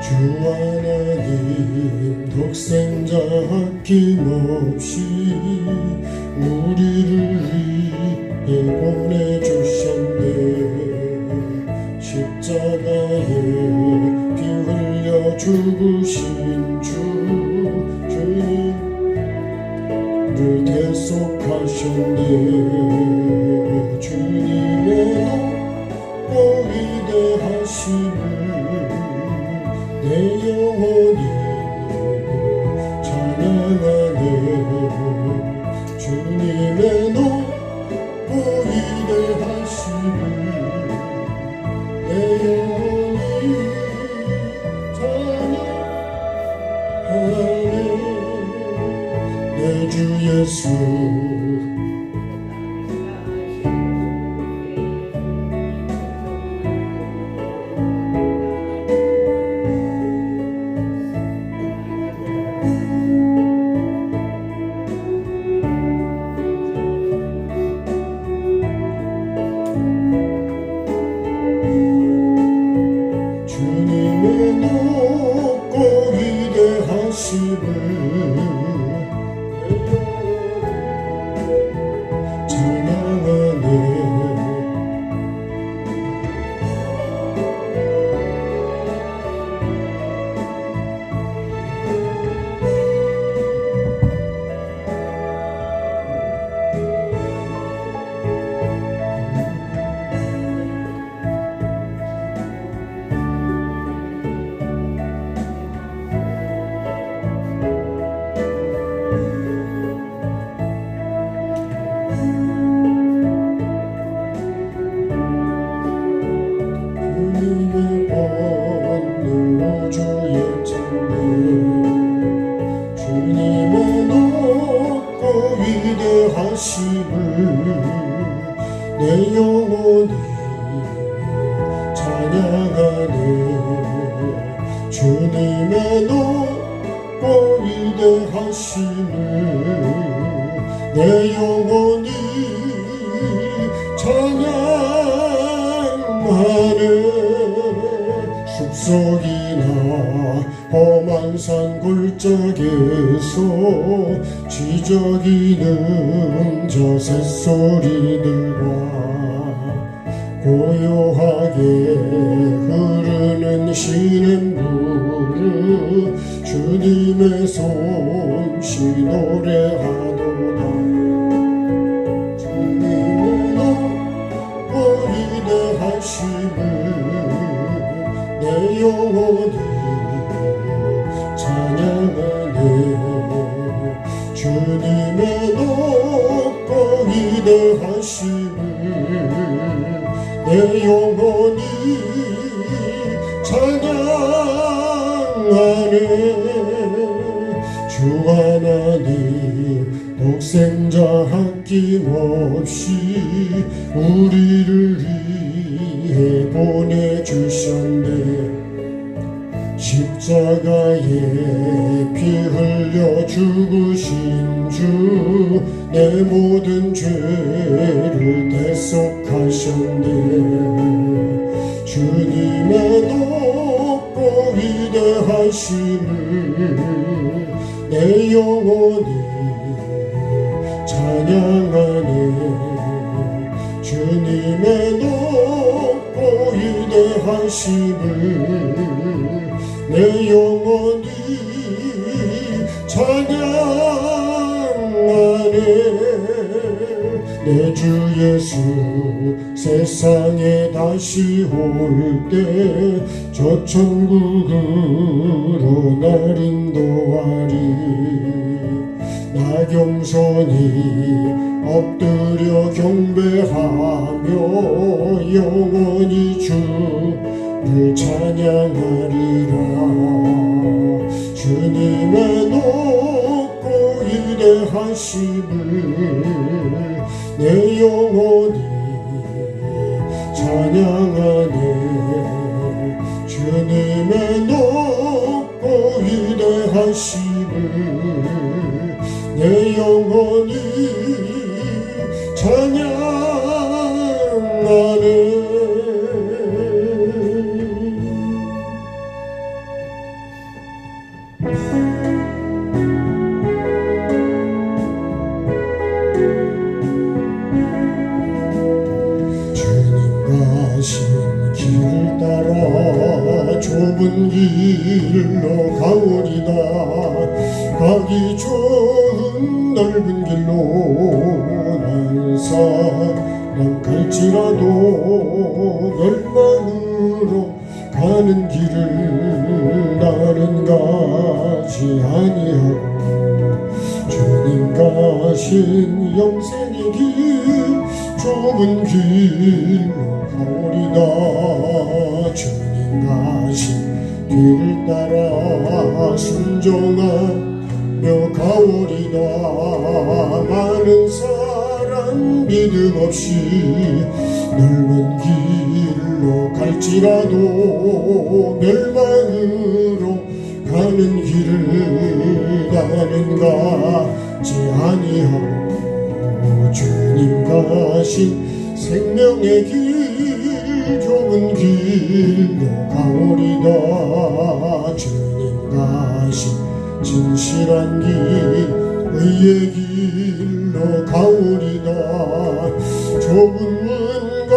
주 하나님 독생자 아낌없이 우리를 위해 보내주셨네. 십자가에 피 흘려 죽으신 주님을 대속하셨네. 주님의 높고 위대하심을 내 영혼이 찬양하네. 주님의 높고 위대하심을 내 영혼이 찬양하네. 내 주 예수 내 영혼이 찬양하네. 주님의 높고 위대하심을 내 영혼이 찬양하네. 숲속이나 험한 산 골짜기에서 지저귀는 저 새소리들과 고요하게 흐르는 시냇물을 주님의 솜씨 노래하도다. 주님의 높고 위대하심을 내 영혼이 찬양하네. 주님의 높고 위대하심을 내 영혼이 찬양하네. 주 하나님 독생자 아낌없이 우리를 위해 보내주셨네. 십자가에 피 흘려 죽으신 주 내 모든 죄를 대속하셨네. 주님의 높고 위대하심을 내 영혼이 찬양하네. 주님의 높고 위대하심을 내 영혼이 찬양하네. 내 주 예수 세상에 다시 올 때 저 천국으로 날 인도하리. 나 겸손히 엎드려 경배하며 영원히 주를 찬양하리라. 주님의 높고 위대하심을 내 영혼이 찬양하네. 주님의 높고 위대하심을 내 영혼이 찬양하네. 따라 좁은 길로 가오리다. 가기 좋은 넓은 길로 난 사람 갈지라도 멸망으로 가는 길을 나는 가지 아니하고 주님 가신 영생의 길 좁은 길로 가오리다. 주님 가신 길을 따라 순종하며 가오리다. 많은 사람 믿음 없이 넓은 길로 갈지라도 멸망으로 가는 길을 나는 가지 아니하고 주님 가신 생명의 길 좁은 길로 가오리다. 주님 가신 진실한 길 의의 길로 가오리다. 좁은 문과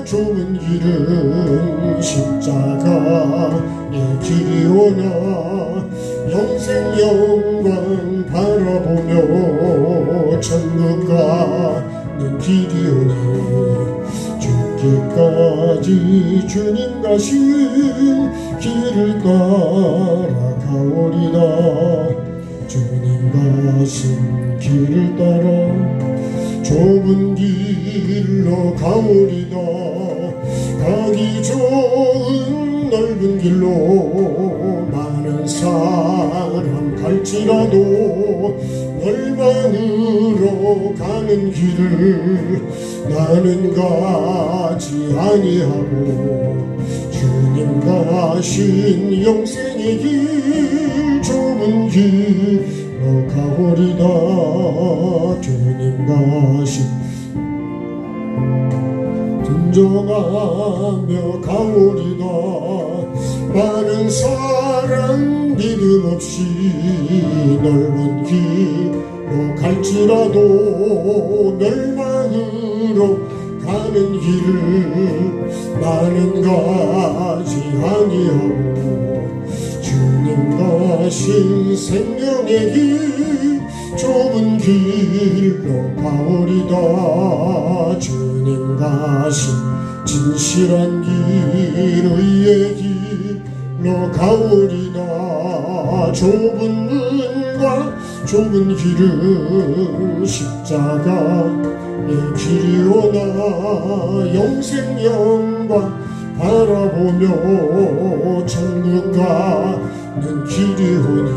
좁은 길은 십자가의 길이오나 영생 영광 바라보며 천국 가는 길이오니 죽기까지 주님 가신 길을 따라 가오리다. 주님 가신 길을 따라 좁은 길로 가오리다. 가기 좋은 넓은 길로 많은 사람 갈지라도 멸망으로 가는 길을 나는 가지 아니하고 주님 가신 영생의 길 좁은 길로 가오리다. 주님 가신 순종하며 가오리다. 많은 사람 믿음 없이 넓은 길로 갈지라도 멸망으로 가는 길을 나는 가지 아니하고 주님 가신 생명의 길 좁은 길로 가오리다. 주님 가신 진실한 길 의의 길로 가오리다. 좁은 문과 좁은 길은 십자가의 길이오나 영생 영광 바라보며 천국 가는 길이오니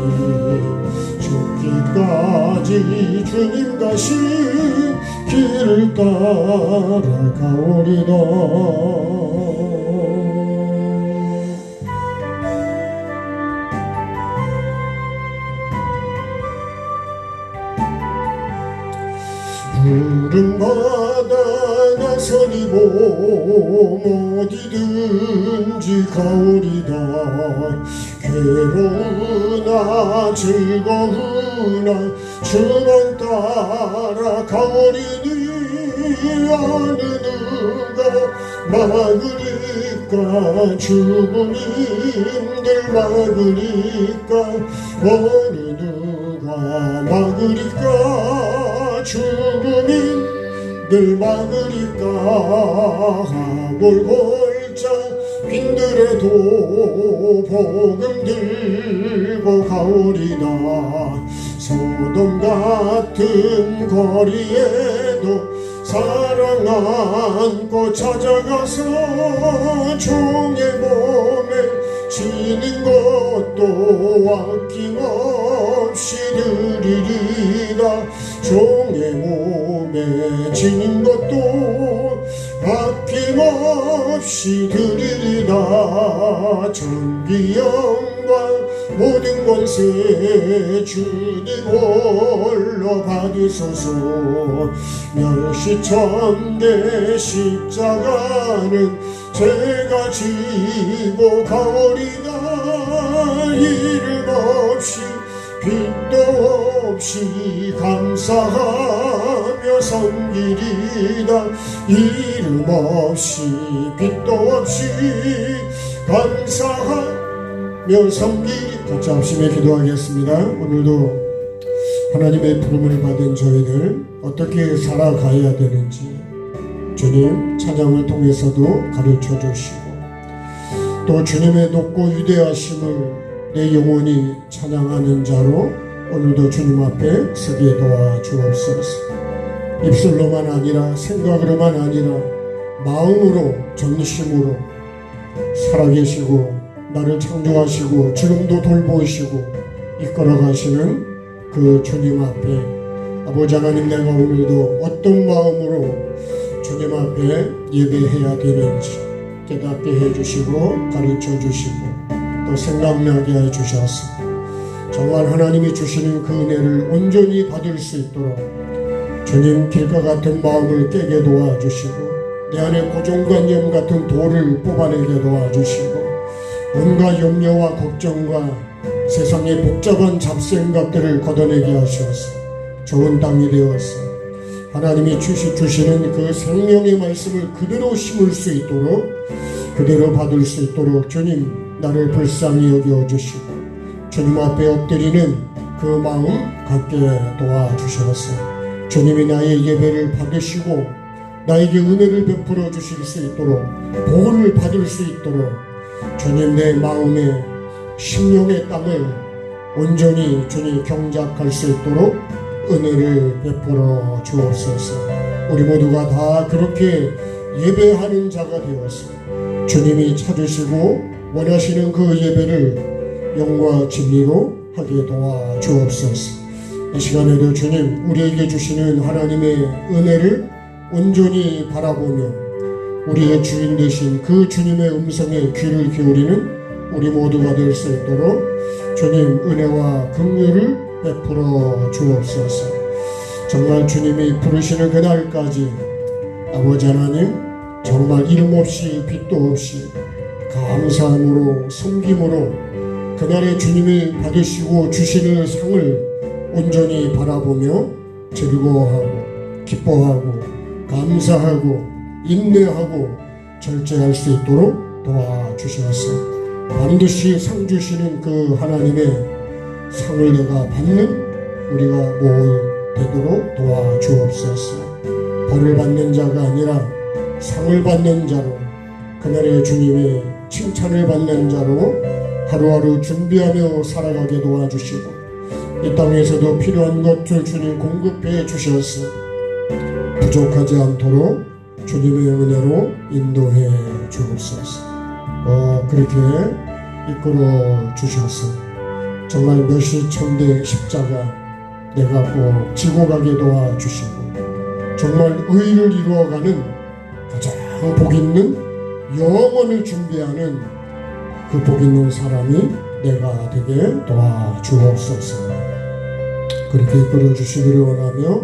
죽기까지 주님 가신 길을 따라 가오리다. 푸른 바다 나서리고 어디든지 가오리다. 괴로우나 즐거우나 주만 따라 가오리니 어느 누가 막으리까. 죽음인들 막으리까. 어느 누가 막으리까. 죽음인들 막으리까. 골골자 빈들에도 복음 들고 가오리다. 소돔 같은 거리에도 사랑 안고 찾아가서 종의 몸에 지는 것도 아낌없이 드리리라. 종의 몸에 지는 것도 아낌없이 드리리라. 전기 영광 모든 권세 주님 홀로 받으소서. 멸시천대 십자가는 제가 지고 가오리다. 이름 없이 빛도 없이 감사하며 섬기리다. 이름 없이 빛도 없이 감사하며 섬기 같이 합심에 기도하겠습니다. 오늘도 하나님의 부름을 받은 저희들 어떻게 살아가야 되는지 주님 찬양을 통해서도 가르쳐 주시고 또 주님의 높고 위대하심을 내 영혼이 찬양하는 자로 오늘도 주님 앞에 서게 도와주옵소서. 입술로만 아니라 생각으로만 아니라 마음으로 전심으로 살아계시고 나를 창조하시고 지금도 돌보시고 이끌어가시는 그 주님 앞에 아버지 하나님, 내가 오늘도 어떤 마음으로 주님 앞에 예배해야 되는지 깨닫게 해주시고 가르쳐 주시고 또 생각나게 해주셔서 정말 하나님이 주시는 그 은혜를 온전히 받을 수 있도록 주님 길과 같은 마음을 깨게 도와주시고 내 안에 고정관념 같은 돌을 뽑아내게 도와주시고 온갖 염려와 걱정과 세상의 복잡한 잡생각들을 걷어내게 하셔서 좋은 땅이 되어서 하나님이 주시는 그 생명의 말씀을 그대로 심을 수 있도록 그대로 받을 수 있도록 주님 나를 불쌍히 여겨주시고 주님 앞에 엎드리는 그 마음 갖게 도와주셔서 주님이 나의 예배를 받으시고 나에게 은혜를 베풀어 주실 수 있도록 복을 받을 수 있도록 주님 내 마음의 심령의 땅을 온전히 주님 경작할 수 있도록 은혜를 베풀어 주옵소서. 우리 모두가 다 그렇게 예배하는 자가 되어서 주님이 찾으시고 원하시는 그 예배를 영과 진리로 하게 도와주옵소서. 이 시간에도 주님 우리에게 주시는 하나님의 은혜를 온전히 바라보며 우리의 주인 되신 그 주님의 음성에 귀를 기울이는 우리 모두가 될 수 있도록 주님 은혜와 긍휼을 베풀어 주옵소서. 정말 주님이 부르시는 그날까지 아버지 하나님 정말 이름 없이 빛도 없이 감사함으로 섬김으로 그날의 주님이 받으시고 주시는 상을 온전히 바라보며 즐거워하고 기뻐하고 감사하고 인내하고 절제할 수 있도록 도와주셔서 반드시 상 주시는 그 하나님의 상을 내가 받는 우리가 모두 되도록 도와주옵소서. 벌을 받는 자가 아니라 상을 받는 자로 그날의 주님의 칭찬을 받는 자로 하루하루 준비하며 살아가게 도와주시고 이 땅에서도 필요한 것을 주님 공급해 주셔서 부족하지 않도록 주님의 은혜로 인도해 주옵소서. 그렇게 이끌어 주셔서 정말 몇시천대 십자가 내가 꼭 지고 가게 도와주시고 정말 의를 이루어가는 가장 복 있는 영원을 준비하는 그 복 있는 사람이 내가 되게 도와주옵소서. 그렇게 이끌어 주시기를 원하며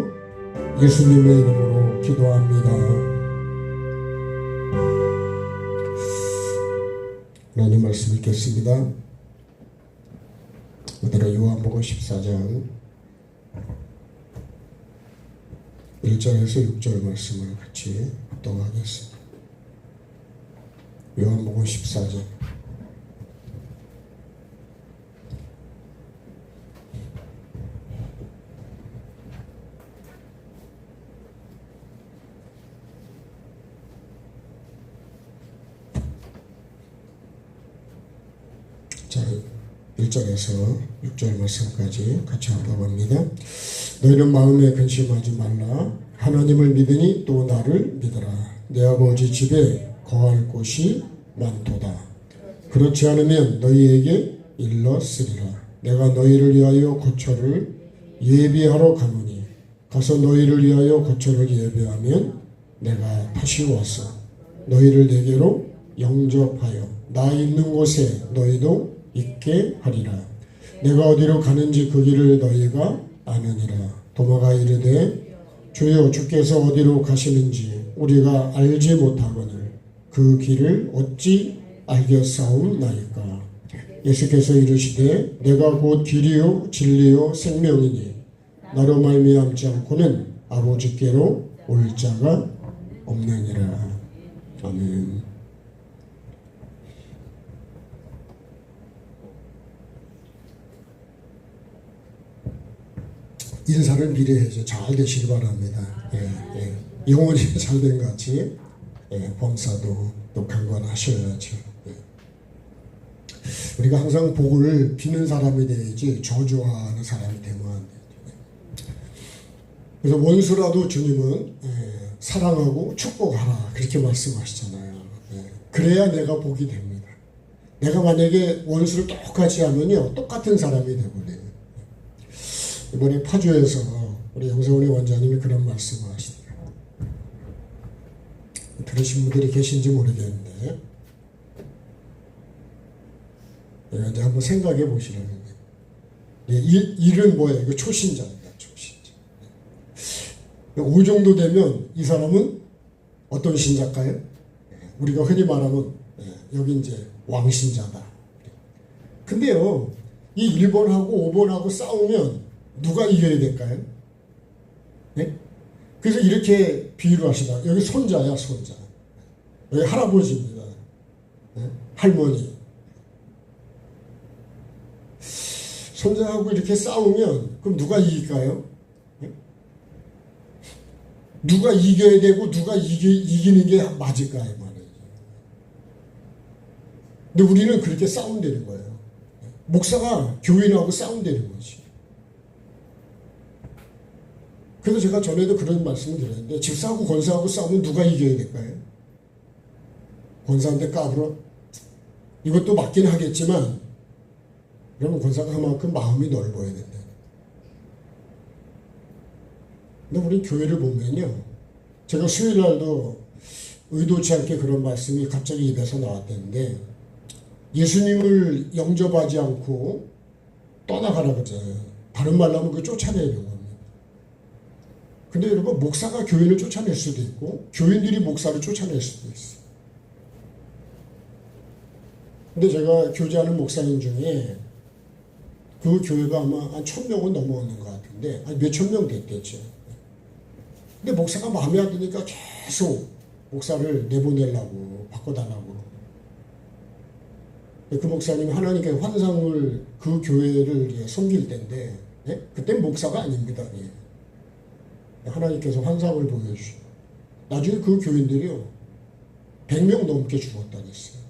예수님의 이름으로 기도합니다. 하나님 말씀 읽겠습니다. 오늘은 요한복음 14장 1절에서 6절 말씀을 같이 합독하겠습니다. 요한복음 14장 자, 1절에서 6절 말씀까지 같이 합독합니다. 너희는 마음에 근심하지 말라. 하나님을 믿으니 또 나를 믿어라. 내 아버지 집에 거할 곳이 많도다. 그렇지 않으면 너희에게 일렀으리라. 내가 너희를 위하여 거처를 예비하러 가노니 가서 너희를 위하여 거처를 예비하면 내가 다시 와서 너희를 내게로 영접하여 나 있는 곳에 너희도 있게 하리라. 내가 어디로 가는지 그 길을 너희가 아느니라. 도마가 이르되 주여 주께서 어디로 가시는지 우리가 알지 못하거늘 그 길을 어찌 알겠사옵나이까. 예수께서 이르시되 내가 곧 길이요 진리요 생명이니 나로 말미암지 않고는 아버지께로 올 자가 없느니라. 아멘. 인사를 미리 해서 잘 되시기 바랍니다. 영혼이 잘 된 것 같이 범사도 또 강건하셔야죠. 우리가 항상 복을 비는 사람이 되야지 저주하는 사람이 되면 안 돼요. 그래서 원수라도 주님은 사랑하고 축복하라 그렇게 말씀하시잖아요. 그래야 내가 복이 됩니다. 내가 만약에 원수를 똑같이 하면요 똑같은 사람이 되버려요. 이번에 파주에서 우리 영성원의 원장님이 그런 말씀을 하시더라고요. 들으신 분들이 계신지 모르겠는데 내가 이제 한번 생각해 보시라는 거예요. 일은 뭐예요? 이거 초신자입니다. 초신자. 5 정도 되면 이 사람은 어떤 신자일까요? 우리가 흔히 말하면 여기 이제 왕신자다. 근데요, 이 1번하고 5번하고 싸우면 누가 이겨야 될까요? 네? 그래서 이렇게 비유를 하시다. 여기 손자야, 손자. 여기 할아버지입니다. 네? 할머니. 손자하고 이렇게 싸우면 그럼 누가 이길까요? 네? 누가 이겨야 되고 누가 이기는 게 맞을까요? 말이죠. 근데 우리는 그렇게 싸운다는 거예요. 목사가 교인하고 싸운다는 거지. 그래서 제가 전에도 그런 말씀을 드렸는데 집사하고 권사하고 싸우면 누가 이겨야 될까요? 권사한테 까불어? 이것도 맞긴 하겠지만 그러면 권사가 그만큼 마음이 넓어야 된다. 근데 우리 교회를 보면요. 제가 수요일 날도 의도치 않게 그런 말씀이 갑자기 입에서 나왔다는데 예수님을 영접하지 않고 떠나가라 그러잖아요. 다른 말로 하면 그 쫓아내는 겁니다. 근데 여러분 목사가 교인을 쫓아낼 수도 있고 교인들이 목사를 쫓아낼 수도 있어요. 근데 제가 교제하는 목사님 중에 그 교회가 아마 한 1000명은 넘어오는 것 같은데 몇천 명 됐겠죠. 근데 목사가 마음에 안 드니까 계속 목사를 내보내려고 바꿔달라고. 그 목사님이 하나님께 환상을 그 교회를 섬길 때인데 그땐 목사가 아닙니다. 하나님께서 환상을 보여주시고 나중에 그 교인들이요 100명 넘게 죽었다 그랬어요.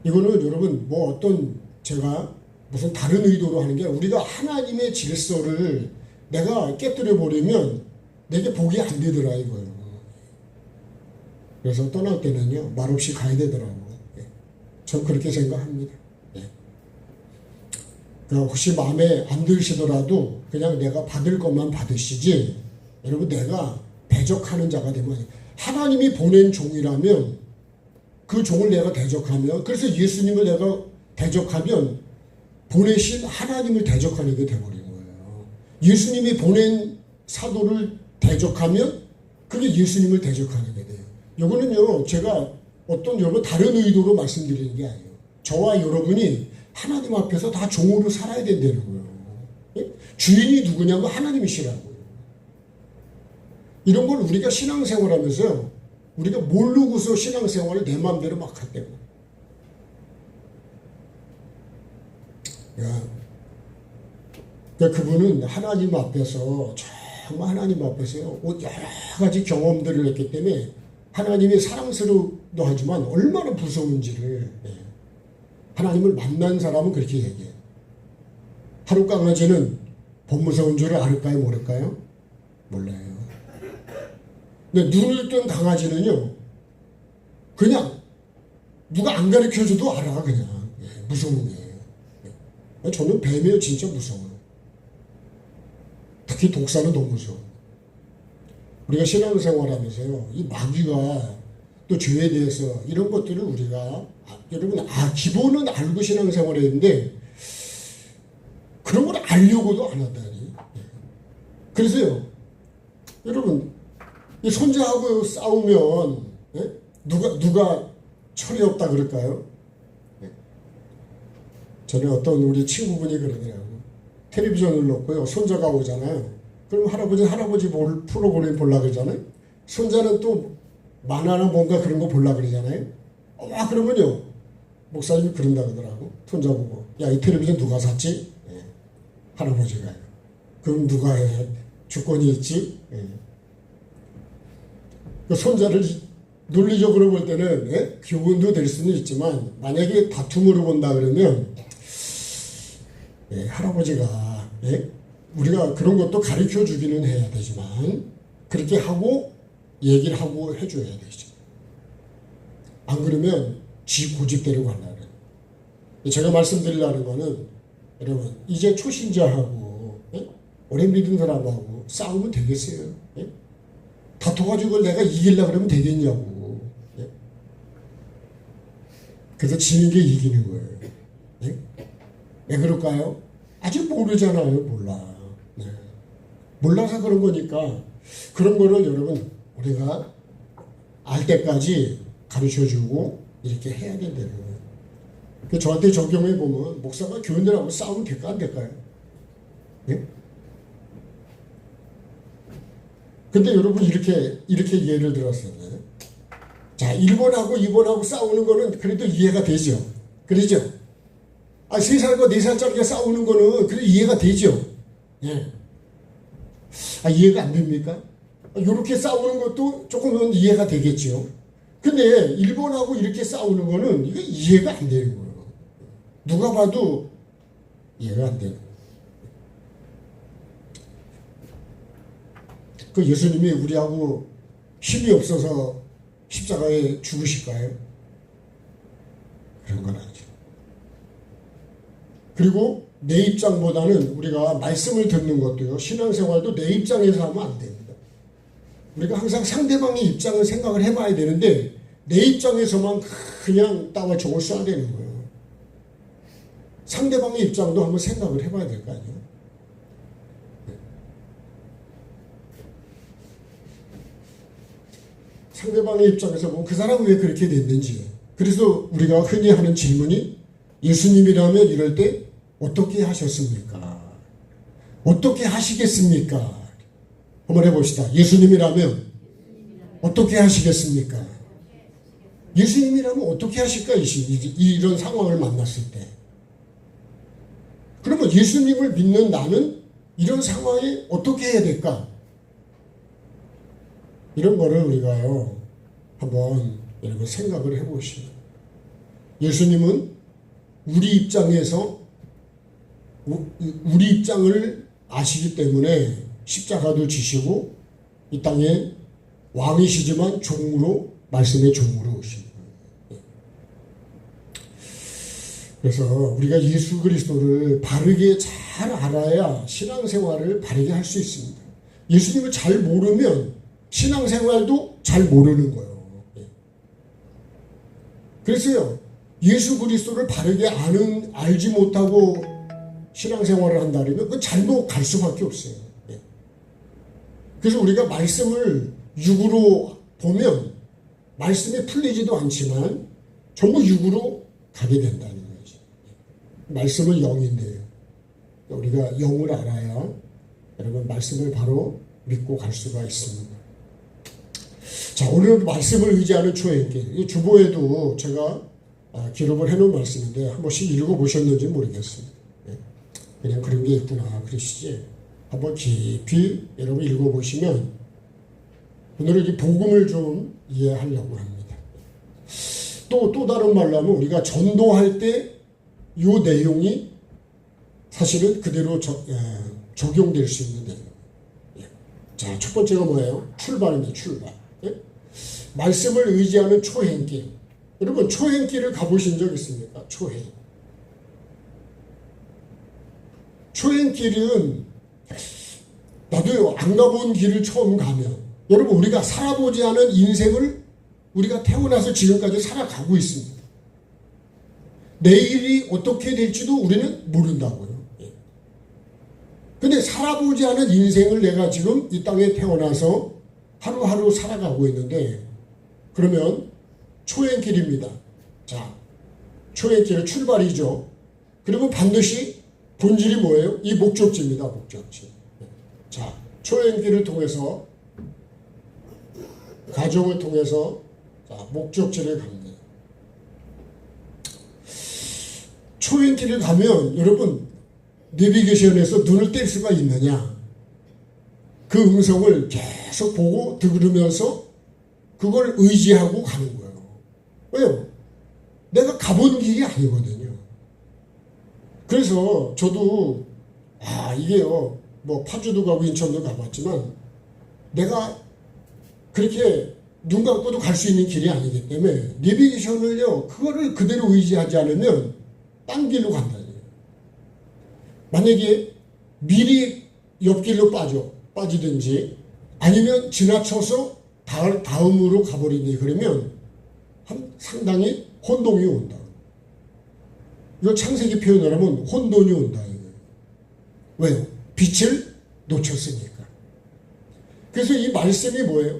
이거는 여러분 뭐 어떤 제가 무슨 다른 의도로 하는 게 아니라 우리가 하나님의 질서를 내가 깨뜨려 버리면 내게 복이 안 되더라 이거예요. 그래서 떠날 때는요 말없이 가야 되더라고요. 전 그렇게 생각합니다. 그러니까 혹시 마음에 안 드시더라도 그냥 내가 받을 것만 받으시지 여러분 내가 대적하는 자가 되면 하나님이 보낸 종이라면 그 종을 내가 대적하면 그래서 예수님을 내가 대적하면 보내신 하나님을 대적하는 게 되어버린 거예요. 예수님이 보낸 사도를 대적하면 그게 예수님을 대적하는 게 돼요. 이거는요 제가 어떤 여러분 다른 의도로 말씀드리는 게 아니에요. 저와 여러분이 하나님 앞에서 다 종으로 살아야 된다는 거예요. 주인이 누구냐면 하나님이시라고요. 이런 걸 우리가 신앙생활하면서 우리가 모르고서 신앙생활을 내 마음대로 막 할 때고. 그러니까 그분은 하나님 앞에서 정말 하나님 앞에서요 여러 가지 경험들을 했기 때문에 하나님이 사랑스러워도 하지만 얼마나 무서운지를 하나님을 만난 사람은 그렇게 얘기해요. 하루 강아지는 법 무서운 줄을 알을까요 모를까요? 몰라요. 근데 눈을 뜬 강아지는요 그냥 누가 안 가르쳐줘도 알아 그냥 무서운 게. 저는 뱀이요 진짜 무서워요. 특히 독사는 너무 무서워요. 우리가 신앙생활하면서요 이 마귀가 또 죄에 대해서 이런 것들을 우리가 여러분 기본은 알고 신앙생활을 했는데 그런 걸 알려고도 안 한다니. 그래서요 여러분 이 손자하고 싸우면 누가 철이 없다 그럴까요? 전에 어떤 우리 친구분이 그러더라고요. 텔레비전을 놓고요 손자가 오잖아요. 그럼 할아버지 프로그램 보려고 그러잖아요. 손자는 또 만화나 뭔가 그런 거 보려고 그러잖아요. 그러면요 목사님이 그런다 그러더라고. 손자 보고 야 이 텔레비전 누가 샀지? 할아버지가요. 그럼 누가 해? 주권이 있지? 예. 그 손자를 논리적으로 볼 때는 예? 교훈도 될 수는 있지만 만약에 다툼으로 본다 그러면 예, 할아버지가 예? 우리가 그런 것도 가르쳐 주기는 해야 되지만 그렇게 하고 얘기를 하고 해줘야 되죠. 안 그러면 지 고집대로 가려고 그래요. 제가 말씀드리려는 거는 여러분 이제 초신자하고 예? 오래 믿은 사람하고 싸우면 되겠어요? 예? 다퉈가지고 내가 이기려고 그러면 되겠냐고. 예? 그래서 지는 게 이기는 거예요. 예? 왜 그럴까요? 아직 모르잖아요. 몰라. 네. 몰라서 그런 거니까 그런 거를 여러분 우리가 알 때까지 가르쳐주고 이렇게 해야 된다는 거예요. 저한테 적용해 보면 목사가 교인들하고 싸우면 될까 안 될까요? 예? 근데 여러분 이렇게 예를 들었어요. 자, 1번하고 2번하고 싸우는 거는 그래도 이해가 되죠. 그러죠? 아, 3살과 4살짜리가 싸우는 거는 그래도 이해가 되죠. 예. 아, 이해가 안 됩니까? 이렇게 싸우는 것도 조금은 이해가 되겠죠. 근데 1번하고 이렇게 싸우는 거는 이게 이해가 안 되는 거예요. 누가 봐도 이해가 안 되는 거예요. 그 예수님이 우리하고 힘이 없어서 십자가에 죽으실까요? 그런 건 아니죠. 그리고 내 입장보다는 우리가 말씀을 듣는 것도요, 신앙생활도 내 입장에서 하면 안 됩니다. 우리가 항상 상대방의 입장을 생각을 해봐야 되는데 내 입장에서만 그냥 따와 종을 써야 되는 거예요. 상대방의 입장도 한번 생각을 해봐야 될 거 아니에요. 상대방의 입장에서 보면 그 사람은 왜 그렇게 됐는지. 그래서 우리가 흔히 하는 질문이 예수님이라면 이럴 때 어떻게 하셨습니까? 어떻게 하시겠습니까? 한번 해봅시다. 예수님이라면 어떻게 하시겠습니까? 예수님이라면 어떻게 하실까? 이런 상황을 만났을 때. 그러면 예수님을 믿는 나는 이런 상황에 어떻게 해야 될까? 이런 거를 우리가요, 한번 여러분 생각을 해보시죠. 예수님은 우리 입장에서 우리 입장을 아시기 때문에 십자가도 지시고 이 땅에 왕이시지만 종으로, 말씀의 종으로 오신 거예요. 그래서 우리가 예수 그리스도를 바르게 잘 알아야 신앙생활을 바르게 할 수 있습니다. 예수님을 잘 모르면 신앙생활도 잘 모르는 거예요. 그래서요, 예수 그리스도를 바르게 알지 못하고 신앙생활을 한다면 그건 잘못 갈 수밖에 없어요. 그래서 우리가 말씀을 육으로 보면 말씀이 풀리지도 않지만 전부 육으로 가게 된다는 거죠. 말씀은 영인데요. 우리가 영을 알아야 여러분 말씀을 바로 믿고 갈 수가 있습니다. 자, 오늘 말씀을 의지하는 초행길. 이 주보에도 제가 기록을 해놓은 말씀인데 한 번씩 읽어보셨는지 모르겠습니다. 그냥 그런 게 있구나 그러시지. 한번 깊이 여러분 읽어보시면 오늘은 이 복음을 좀 이해하려고 합니다. 또 다른 말로 하면 우리가 전도할 때 이 내용이 사실은 그대로 적용될 수 있는 내용. 자, 첫 번째가 뭐예요? 출발입니다. 출발. 말씀을 의지하는 초행길. 여러분 초행길을 가보신 적 있습니까? 초행길은 나도 안 가본 길을 처음 가면 여러분 우리가 살아보지 않은 인생을 우리가 태어나서 지금까지 살아가고 있습니다. 내일이 어떻게 될지도 우리는 모른다고요. 근데 살아보지 않은 인생을 내가 지금 이 땅에 태어나서 하루하루 살아가고 있는데 그러면 초행길입니다. 자, 초행길은 출발이죠. 그리고 반드시 본질이 뭐예요? 이 목적지입니다. 목적지. 자, 초행길을 통해서 가정을 통해서 자, 목적지를 갑니다. 초행길을 가면 여러분 내비게이션에서 눈을 뗄 수가 있느냐? 그 음성을 계속 보고 들으면서 그걸 의지하고 가는 거예요. 왜요? 내가 가본 길이 아니거든요. 그래서 저도 이게요, 뭐 파주도 가고 인천도 가봤지만 내가 그렇게 눈 감고도 갈 수 있는 길이 아니기 때문에 내비게이션을요, 그거를 그대로 의지하지 않으면 딴 길로 간다는 거예요. 만약에 미리 옆길로 빠지든지 아니면 지나쳐서 다음으로 가버리니 그러면 상당히 혼동이 온다. 이거 창세기 표현을 하면 혼돈이 온다. 이거예요. 왜요? 빛을 놓쳤으니까. 그래서 이 말씀이 뭐예요?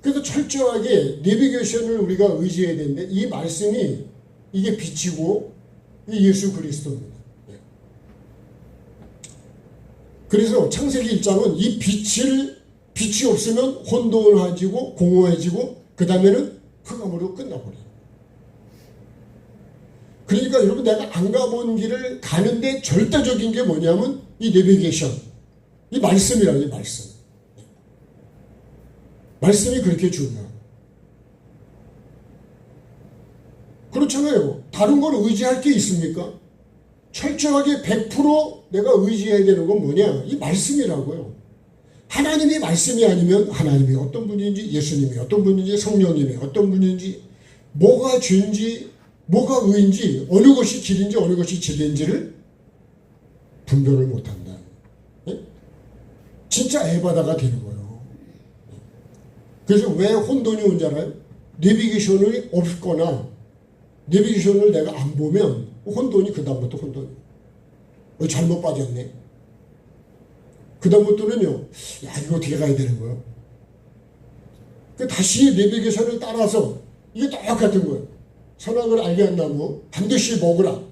그래서 철저하게 내비게이션을 우리가 의지해야 되는데 이 말씀이 이게 빛이고 예수 그리스도입니다. 그래서 창세기 1장은 이 빛이 없으면 혼돈해지고 공허해지고 그 다음에는 흑암으로 끝나버려요. 그러니까 여러분 내가 안 가본 길을 가는데 절대적인 게 뭐냐면 이 내비게이션, 이 말씀이라는 이 말씀. 말씀이 그렇게 중요해요. 그렇잖아요. 다른 걸 의지할 게 있습니까? 철저하게 100% 내가 의지해야 되는 건 뭐냐? 이 말씀이라고요. 하나님이 말씀이 아니면 하나님이 어떤 분인지, 예수님이 어떤 분인지, 성령님이 어떤 분인지, 뭐가 죄인지, 뭐가 의인지, 어느 것이 길인지, 어느 것이 진리인지를 분별을 못한다. 진짜 에바다가 되는 거예요. 그래서 왜 혼돈이 온 줄 알아요? 내비게이션이 없거나 내비게이션을 내가 안 보면 혼돈이 그 다음부터 혼돈이. 잘못 빠졌네. 그 다음부터는요. 야 이거 어떻게 가야 되는 거예요? 다시 내비게이션을 따라서 이게 똑같은 거예요. 선악을 알게 한다고 반드시 먹으라.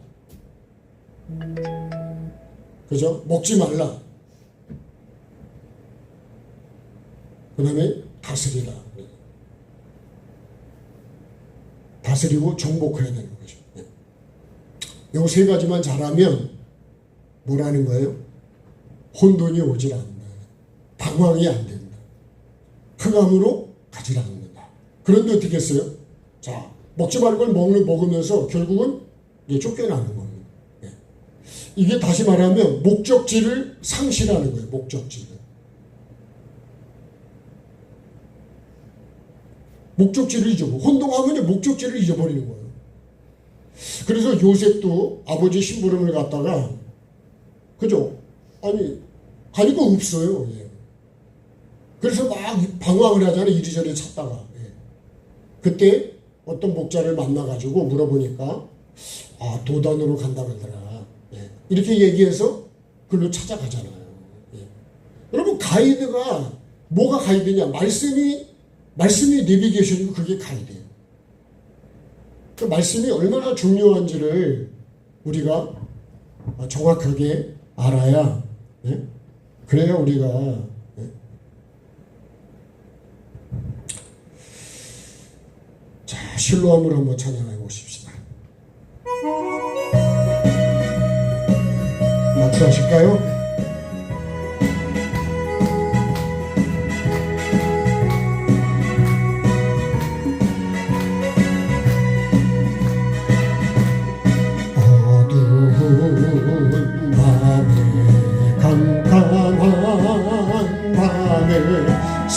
그죠? 먹지 말라. 그 다음에 다스리라. 다스리고 정복해야 되는 거죠. 요 세 가지만 잘하면 뭐라는 거예요? 혼돈이 오질 않는다. 방황이 안 된다. 흑암으로 가지 않는다. 그런데 어떻게 했어요? 자, 먹지 말고 먹으면서 결국은 이제 쫓겨나는 겁니다. 이게 다시 말하면 목적지를 상실하는 거예요. 목적지를. 목적지를 잊어버려. 혼동하면 목적지를 잊어버리는 거예요. 그래서 요셉도 아버지 심부름을 갔다가, 그죠? 가니까 없어요. 예. 그래서 막 방황을 하잖아요. 이리저리 찾다가. 예. 그때 어떤 목자를 만나가지고 물어보니까, 도단으로 간다 그러더라. 예. 이렇게 얘기해서 글로 찾아가잖아요. 예. 여러분, 가이드가, 뭐가 가이드냐? 말씀이 내비게이션이고 그게 가이드예요. 그 말씀이 얼마나 중요한지를 우리가 정확하게 알아야, 예? 그래야 우리가, 예? 자, 실로암을 한번 찬양해 보십시다. 박수 하실까요?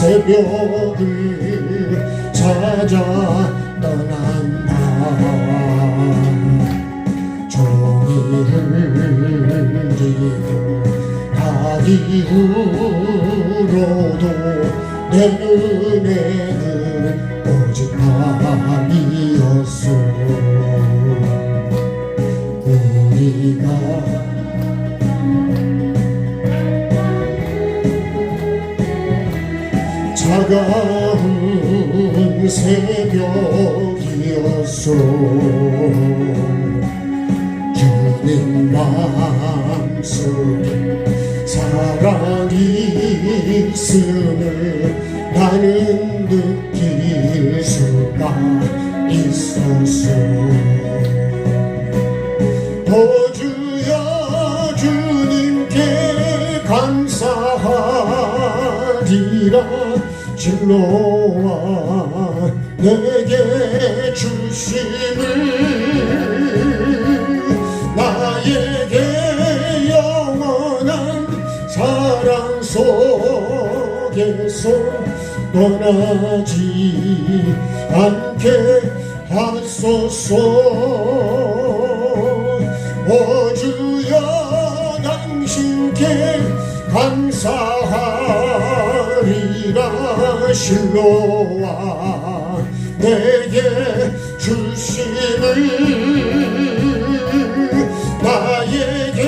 새벽을 찾아 떠난다. 종이를 들고 닭이 울어도 내 눈에는 오직 밤이었소. 우리가 차가운 새벽이었소. 주님 마음속에 사랑이 있음을 나는 느낄 수가 있었소. 주여 주님께 감사하리. 진로와 내게 주심을 나에게 영원한 사랑 속에서 떠나지 않게 하소서. 오 주여 당신께 감사하리라. 실로와 내게 주심을 나에게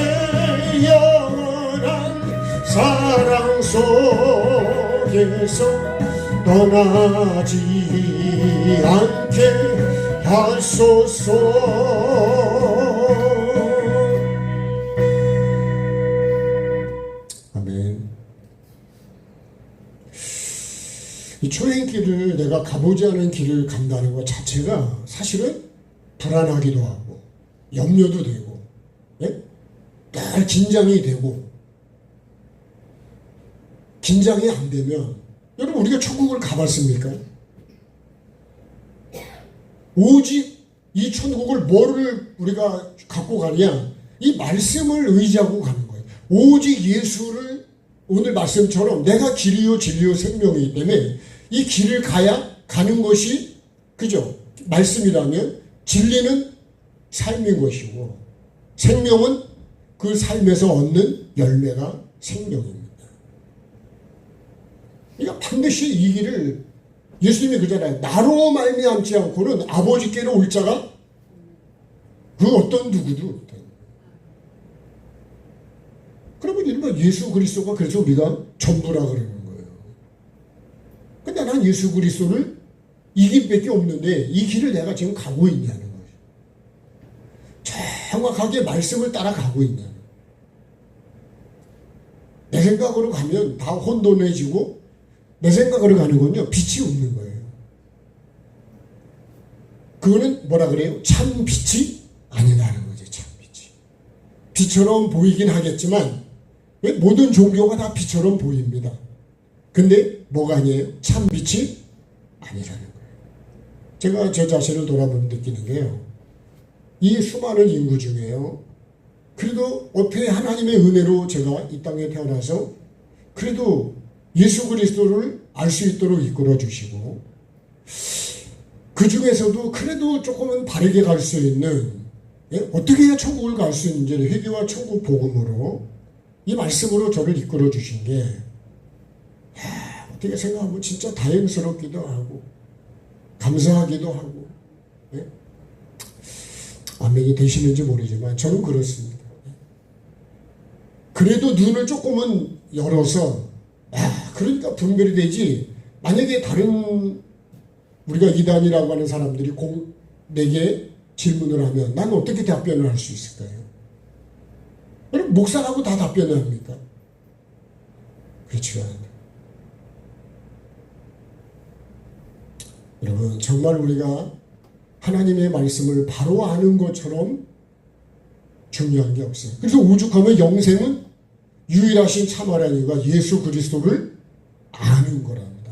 영원한 사랑 속에서 떠나지 않게 하소서. 아멘. 이 초행길을 내가 가보지 않은 길을 간다는 것 자체가 사실은 불안하기도 하고 염려도 되고, 예? 늘 긴장이 되고, 긴장이 안 되면 여러분 우리가 천국을 가봤습니까? 오직 이 천국을 뭐를 우리가 갖고 가냐? 이 말씀을 의지하고 가는 거예요. 오직 예수를, 오늘 말씀처럼 내가 길이요 진리요 생명이기 때문에 이 길을 가야 가는 것이, 그죠? 말씀이라면 진리는 삶인 것이고 생명은 그 삶에서 얻는 열매가 생명입니다. 그러니까 반드시 이 길을, 예수님이 그러잖아요. 나로 말미암지 않고는 아버지께로 올 자가 그 어떤 누구도 없다. 그러면 일반 예수 그리스도가 그래서 우리가 전부라 그러는 거예요. 근데 난 예수 그리스도를 이 길밖에 없는데 이 길을 내가 지금 가고 있냐는 거예요. 정확하게 말씀을 따라가고 있냐는 거예요. 내 생각으로 가면 다 혼돈해지고 내 생각으로 가는 건요, 빛이 없는 거예요. 그거는 뭐라 그래요? 참 빛이 아니라는 거죠. 참 빛이. 빛처럼 보이긴 하겠지만 모든 종교가 다 빛처럼 보입니다. 근데 뭐가 아니에요? 참 빛이 아니라는 거예요. 제가 제 자신을 돌아보면 느끼는 게요, 이 수많은 인구 중에요, 그래도 어떻게 하나님의 은혜로 제가 이 땅에 태어나서 그래도 예수 그리스도를 알 수 있도록 이끌어 주시고, 그 중에서도 그래도 조금은 바르게 갈 수 있는, 어떻게 해야 천국을 갈 수 있는지를 회개와 천국 복음으로 이 말씀으로 저를 이끌어 주신 게, 어떻게 생각하면 진짜 다행스럽기도 하고 감사하기도 하고, 아멘이 되시는지 모르지만 저는 그렇습니다. 그래도 눈을 조금은 열어서, 그러니까 분별이 되지. 만약에 다른 우리가 이단이라고 하는 사람들이 내게 질문을 하면 난 어떻게 답변을 할 수 있을까요? 여러분 목사라고 다 답변을 합니까? 그렇지가 않아요. 여러분 정말 우리가 하나님의 말씀을 바로 아는 것처럼 중요한 게 없어요. 그래서 오죽하면 영생은 유일하신 참 하나님과 예수 그리스도를 아는 거랍니다.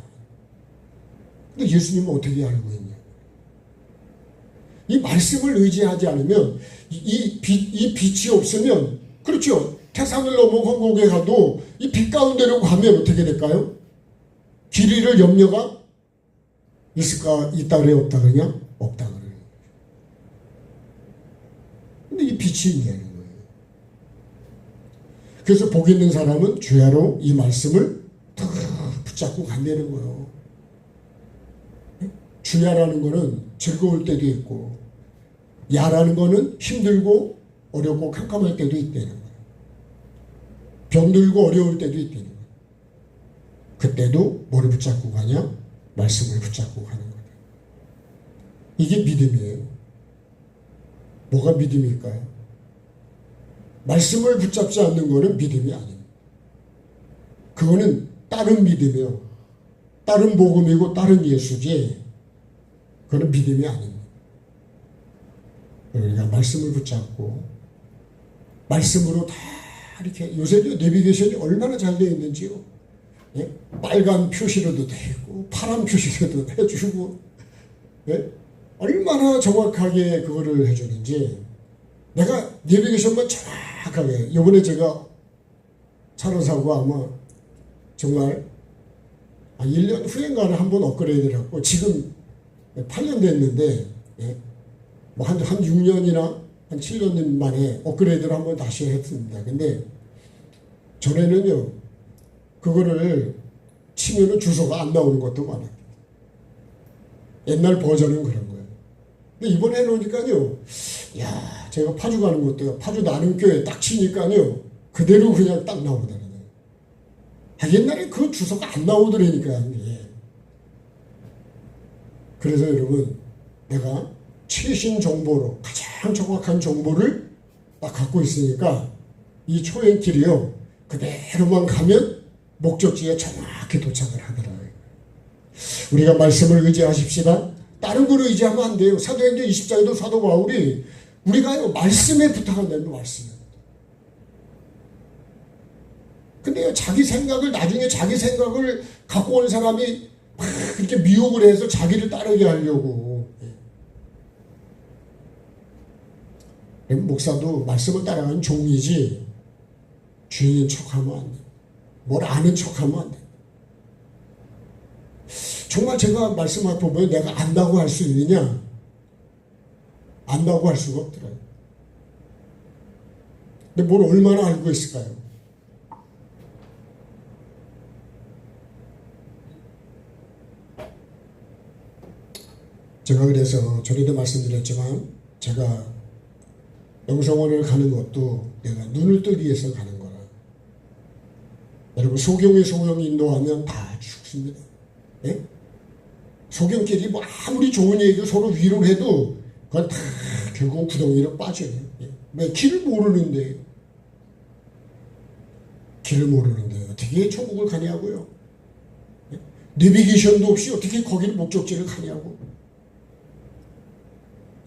근데 예수님은 어떻게 알고 있냐? 이 말씀을 의지하지 않으면 이 빛이 없으면, 그렇죠, 태산을 넘어 홍곡에 가도 이 빛 가운데로 가면 어떻게 될까요? 길 잃을 염려가 있다 그래, 없다 그러냐? 없다 그래요. 근데 이 빛이 있냐는 거예요. 그래서 복 있는 사람은 주야로 이 말씀을 붙잡고 간다는 거예요. 주야라는 거는 즐거울 때도 있고, 야라는 거는 힘들고 어렵고 캄캄할 때도 있다는 거예요. 병들고 어려울 때도 있다는 거예요. 그때도 뭐를 붙잡고 가냐? 말씀을 붙잡고 가는 거예요. 이게 믿음이에요. 뭐가 믿음일까요? 말씀을 붙잡지 않는 거는 믿음이 아닙니다. 그거는 다른 믿음이요, 다른 복음이고 다른 예수지, 그거는 믿음이 아닙니다. 우리가 말씀을 붙잡고 말씀으로 다 이렇게, 요새 내비게이션이 얼마나 잘 되어 있는지요. 예? 빨간 표시로도 되고 파란 표시로도 해주고 예? 얼마나 정확하게 그거를 해주는지 내가 내비게이션만 정확하게 이번에 제가 차를 사고 아마 정말 1년 후인가는 한번 업그레이드를 했고 지금 8년 됐는데 예? 뭐한 6년이나 한 7년 만에 업그레이드를 한번 다시 했습니다. 근데 전에는요 그거를 치면은 주소가 안 나오는 것도 많아요. 옛날 버전은 그런 거예요. 근데 이번에 해놓으니까요, 야, 제가 파주 가는 것도요, 파주 나눔교회 딱 치니까요, 그대로 그냥 딱 나오더라고요. 옛날에 그 주소가 안 나오더라니까요. 예. 그래서 여러분, 내가 최신 정보로 가장 정확한 정보를 딱 갖고 있으니까 이 초행길이요, 그대로만 가면 목적지에 정확히 도착을 하더라고요. 우리가 말씀을 의지하십시다. 다른 걸 의지하면 안 돼요. 사도행전 20장에도 사도 바울이 우리가 말씀에 부탁한다는 말씀에. 근데 자기 생각을 나중에 자기 생각을 갖고 온 사람이 막 그렇게 미혹을 해서 자기를 따르게 하려고. 목사도 말씀을 따라가는 종이지 주인인 척하면 안 돼. 뭘 아는 척하면 안 돼. 정말 제가 말씀을 보면 내가 안다고 할 수 있느냐? 안다고 할 수가 없더라고요. 근데 뭘 얼마나 알고 있을까요? 제가 그래서 전에도 말씀드렸지만 제가 영성원을 가는 것도 내가 눈을 뜨기 위해서 가는 거라. 여러분 소경이 인도하면 다 죽습니다. 예? 소경끼리 뭐 아무리 좋은 얘기를 서로 위로를 해도 그건 다 결국 구덩이로 빠져요. 예? 왜 길을 모르는데 어떻게 천국을 가냐고요. 예? 내비게이션도 없이 어떻게 거기를 목적지를 가냐고.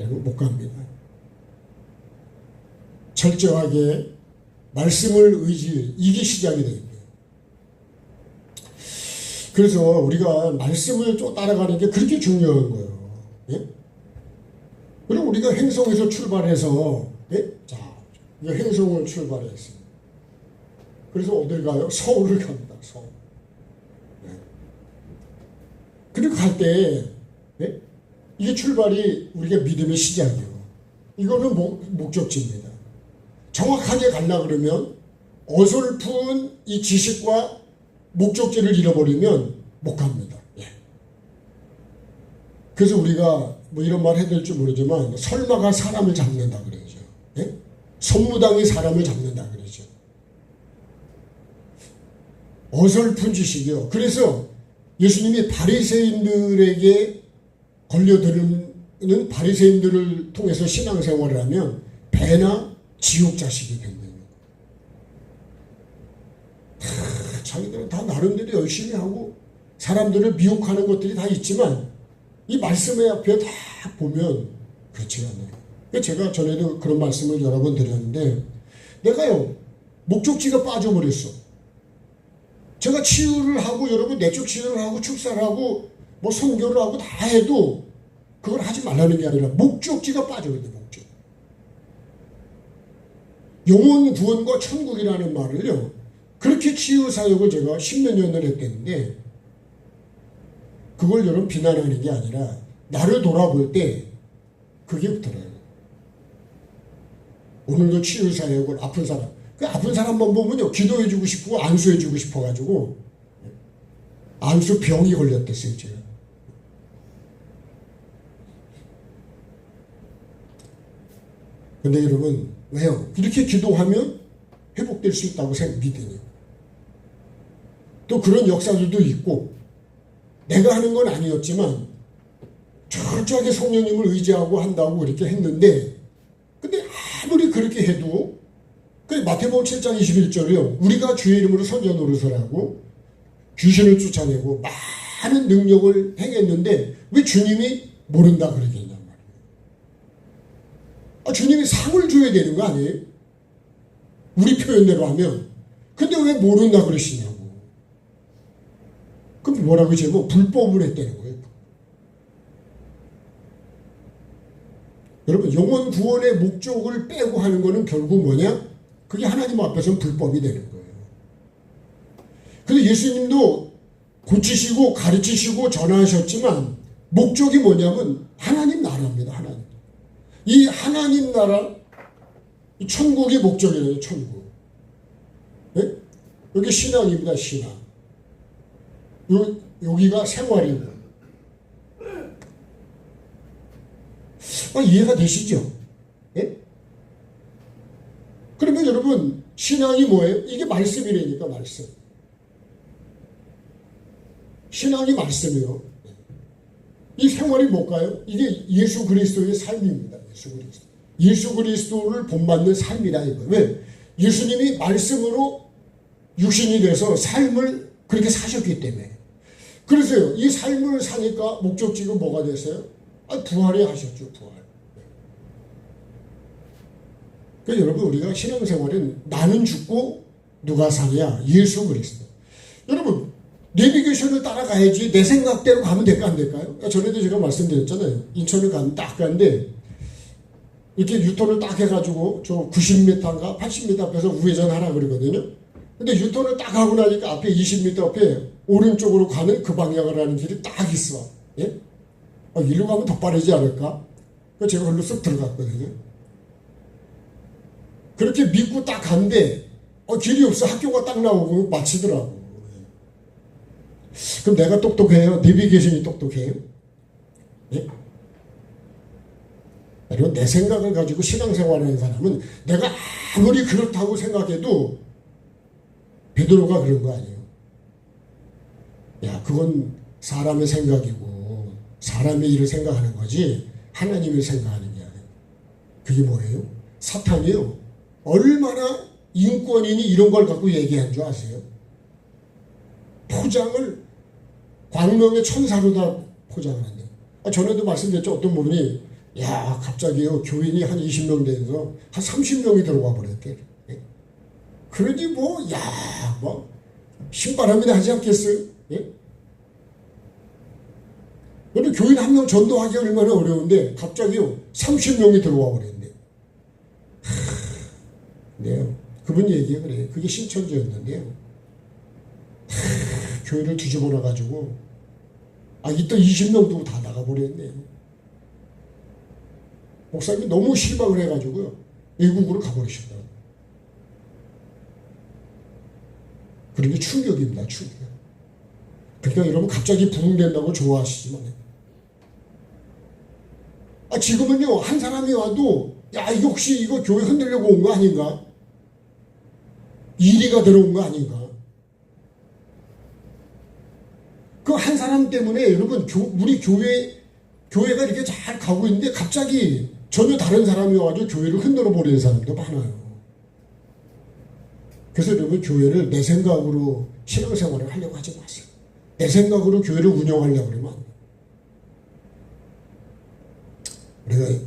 여러분 못 갑니다. 철저하게 말씀을 이게 시작이 됩니다. 그래서 우리가 말씀을 좀 따라가는 게 그렇게 중요한 거예요. 예? 그럼 우리가 행성에서 출발해서 예? 자, 행성을 출발했어요. 그래서 어딜 가요? 서울을 갑니다. 서울. 예. 그리고 갈 때 예? 이게 출발이 우리가 믿음의 시작이에요. 이거는 목적지입니다. 정확하게 가려고 그러면 어설픈 이 지식과 목적지를 잃어버리면 못 갑니다. 예. 그래서 우리가 뭐 이런 말 해야 될지 모르지만 설마가 사람을 잡는다 그러죠. 예? 선무당이 사람을 잡는다 그러죠. 어설픈 지식이요. 그래서 예수님이 바리새인들에게 걸려드는 바리새인들을 통해서 신앙생활을 하면 배나 지옥 자식이 된다. 자기들은 다 나름대로 열심히 하고 사람들을 미혹하는 것들이 다 있지만 이 말씀의 앞에 다 보면 그렇지가 않아요. 제가 전에도 그런 말씀을 여러 번 드렸는데 내가요 목적지가 빠져버렸어. 제가 치유를 하고 여러분 내적 치유를 하고 축사를 하고 뭐 선교를 하고 다 해도 그걸 하지 말라는 게 아니라 목적지가 빠져버린다. 목적. 영혼 구원과 천국이라는 말을요 그렇게 치유 사역을 제가 10몇 년을 했는데 그걸 여러분 비난하는 게 아니라 나를 돌아볼 때 그게 없더라고요. 오늘도 치유 사역을 아픈 사람 그 아픈 사람만 보면요 기도해주고 싶고 안수해주고 싶어가지고 안수 병이 걸렸댔어요 제가. 근데 여러분 왜요? 이렇게 기도하면 회복될 수 있다고 믿으니 또 그런 역사들도 있고 내가 하는 건 아니었지만 철저하게 성령님을 의지하고 한다고 이렇게 했는데 근데 아무리 그렇게 해도 그 마태복음 7장 21절이요 우리가 주의 이름으로 선전 노릇을 하고 귀신을 쫓아내고 많은 능력을 행했는데 왜 주님이 모른다 그러겠냐 말이에요. 주님이 상을 줘야 되는 거 아니에요? 우리 표현대로 하면 근데 왜 모른다 그러시냐고. 뭐라고 하면 불법을 했다는 거예요. 여러분, 영혼 구원의 목적을 빼고 하는 거는 결국 뭐냐? 그게 하나님 앞에서는 불법이 되는 거예요. 근데 예수님도 고치시고 가르치시고 전하셨지만 목적이 뭐냐면 하나님 나라입니다. 하나님. 이 하나님 나라, 이 천국이 목적이에요. 천국. 네? 여기 신앙입니다. 신앙. 여기가 생활이고. 이해가 되시죠? 예? 그러면 여러분, 신앙이 뭐예요? 이게 말씀이라니까, 말씀. 신앙이 말씀이요. 이 생활이 뭘까요? 이게 예수 그리스도의 삶입니다. 예수 그리스도. 예수 그리스도를 본받는 삶이라 이거예요. 왜? 예수님이 말씀으로 육신이 돼서 삶을 그렇게 사셨기 때문에. 그래서요, 이 삶을 사니까 목적지가 뭐가 됐어요? 부활이 하셨죠, 부활. 그러니까 여러분, 우리가 신앙생활은 나는 죽고 누가 사냐? 예수 그리스도. 여러분, 내비게이션을 따라가야지 내 생각대로 가면 될까 안 될까요? 전에도 제가 말씀드렸잖아요. 인천을 딱 가는데 이렇게 유턴을 딱 해가지고 저 90m인가 80m 앞에서 우회전하라 그러거든요. 근데 유턴을 딱 하고 나니까 앞에 20m 앞에 오른쪽으로 가는 그 방향을 하는 길이 딱 있어. 예? 일로 가면 더 빠르지 않을까? 그래서 제가 걸로 쓱 들어갔거든요. 그렇게 믿고 딱 갔는데 길이 없어. 학교가 딱 나오고 마치더라고. 그럼 내가 똑똑해요? 내비게이션이 똑똑해요? 예? 그리고 내 생각을 가지고 신앙생활하는 사람은 내가 아무리 그렇다고 생각해도 베드로가 그런 거 아니에요. 야, 그건 사람의 생각이고 사람의 일을 생각하는 거지 하나님을 생각하는 게 아니에요. 그게 뭐예요? 사탄이요. 얼마나 인권인이 이런 걸 갖고 얘기한 줄 아세요? 포장을 광명의 천사로 다 포장을 한대요. 전에도 말씀드렸죠. 어떤 분이 야, 갑자기요, 교인이 한 20명 돼서 한 30명이 들어와 버렸대. 예? 그러니 뭐, 야, 뭐, 신바람이 나지 않겠어요? 예? 근데 교인 한 명 전도하기 얼마나 어려운데, 갑자기요, 30명이 들어와 버렸네. 네, 그분 얘기가 그래요. 그게 신천지였는데요. 교회를 뒤집어 놔가지고, 이때 20명도 다 나가버렸네. 목사님이 너무 실망을 해가지고요. 외국으로 가버리셨더라고요. 그런 게 충격입니다. 충격. 그러니까 여러분 갑자기 부흥된다고 좋아하시지만 지금은요. 한 사람이 와도 야, 이거 혹시 이거 교회 흔들려고 온 거 아닌가? 이리가 들어온 거 아닌가? 그 한 사람 때문에 여러분 우리 교회가 이렇게 잘 가고 있는데 갑자기 전혀 다른 사람이 와가지고 교회를 흔들어 버리는 사람도 많아요. 그래서 여러분 교회를 내 생각으로 신앙생활을 하려고 하지 마세요. 내 생각으로 교회를 운영하려고 그러면 안 돼요. 우리가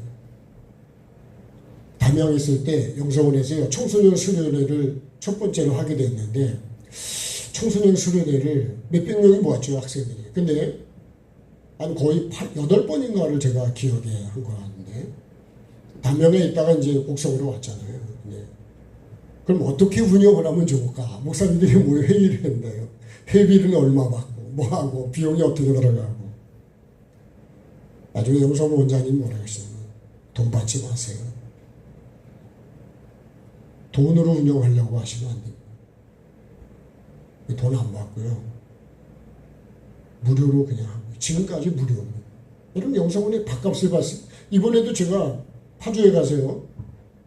담양에 있을 때 영서원에서 청소년 수련회를 첫 번째로 하게 됐는데 청소년 수련회를 몇백 명이 모았죠, 학생들이. 근데 한 거의 8번인가를 제가 기억에 한 거 같은데 담양에 있다가 이제 곡성으로 왔잖아요. 네. 그럼 어떻게 운영을 하면 좋을까? 목사님들이 뭐 회의를 했는데요. 회비는 얼마 받고 뭐하고 비용이 어떻게 들어가고. 나중에 영서원 원장님 뭐라고 했어요? 돈 받지 마세요. 돈으로 운영하려고 하시면 안 됩니다. 돈 안 받고요. 무료로 그냥 하고. 지금까지 무료입니다. 여러분 영서원에 밥값을 받습니다. 이번에도 제가 파주에 가서요.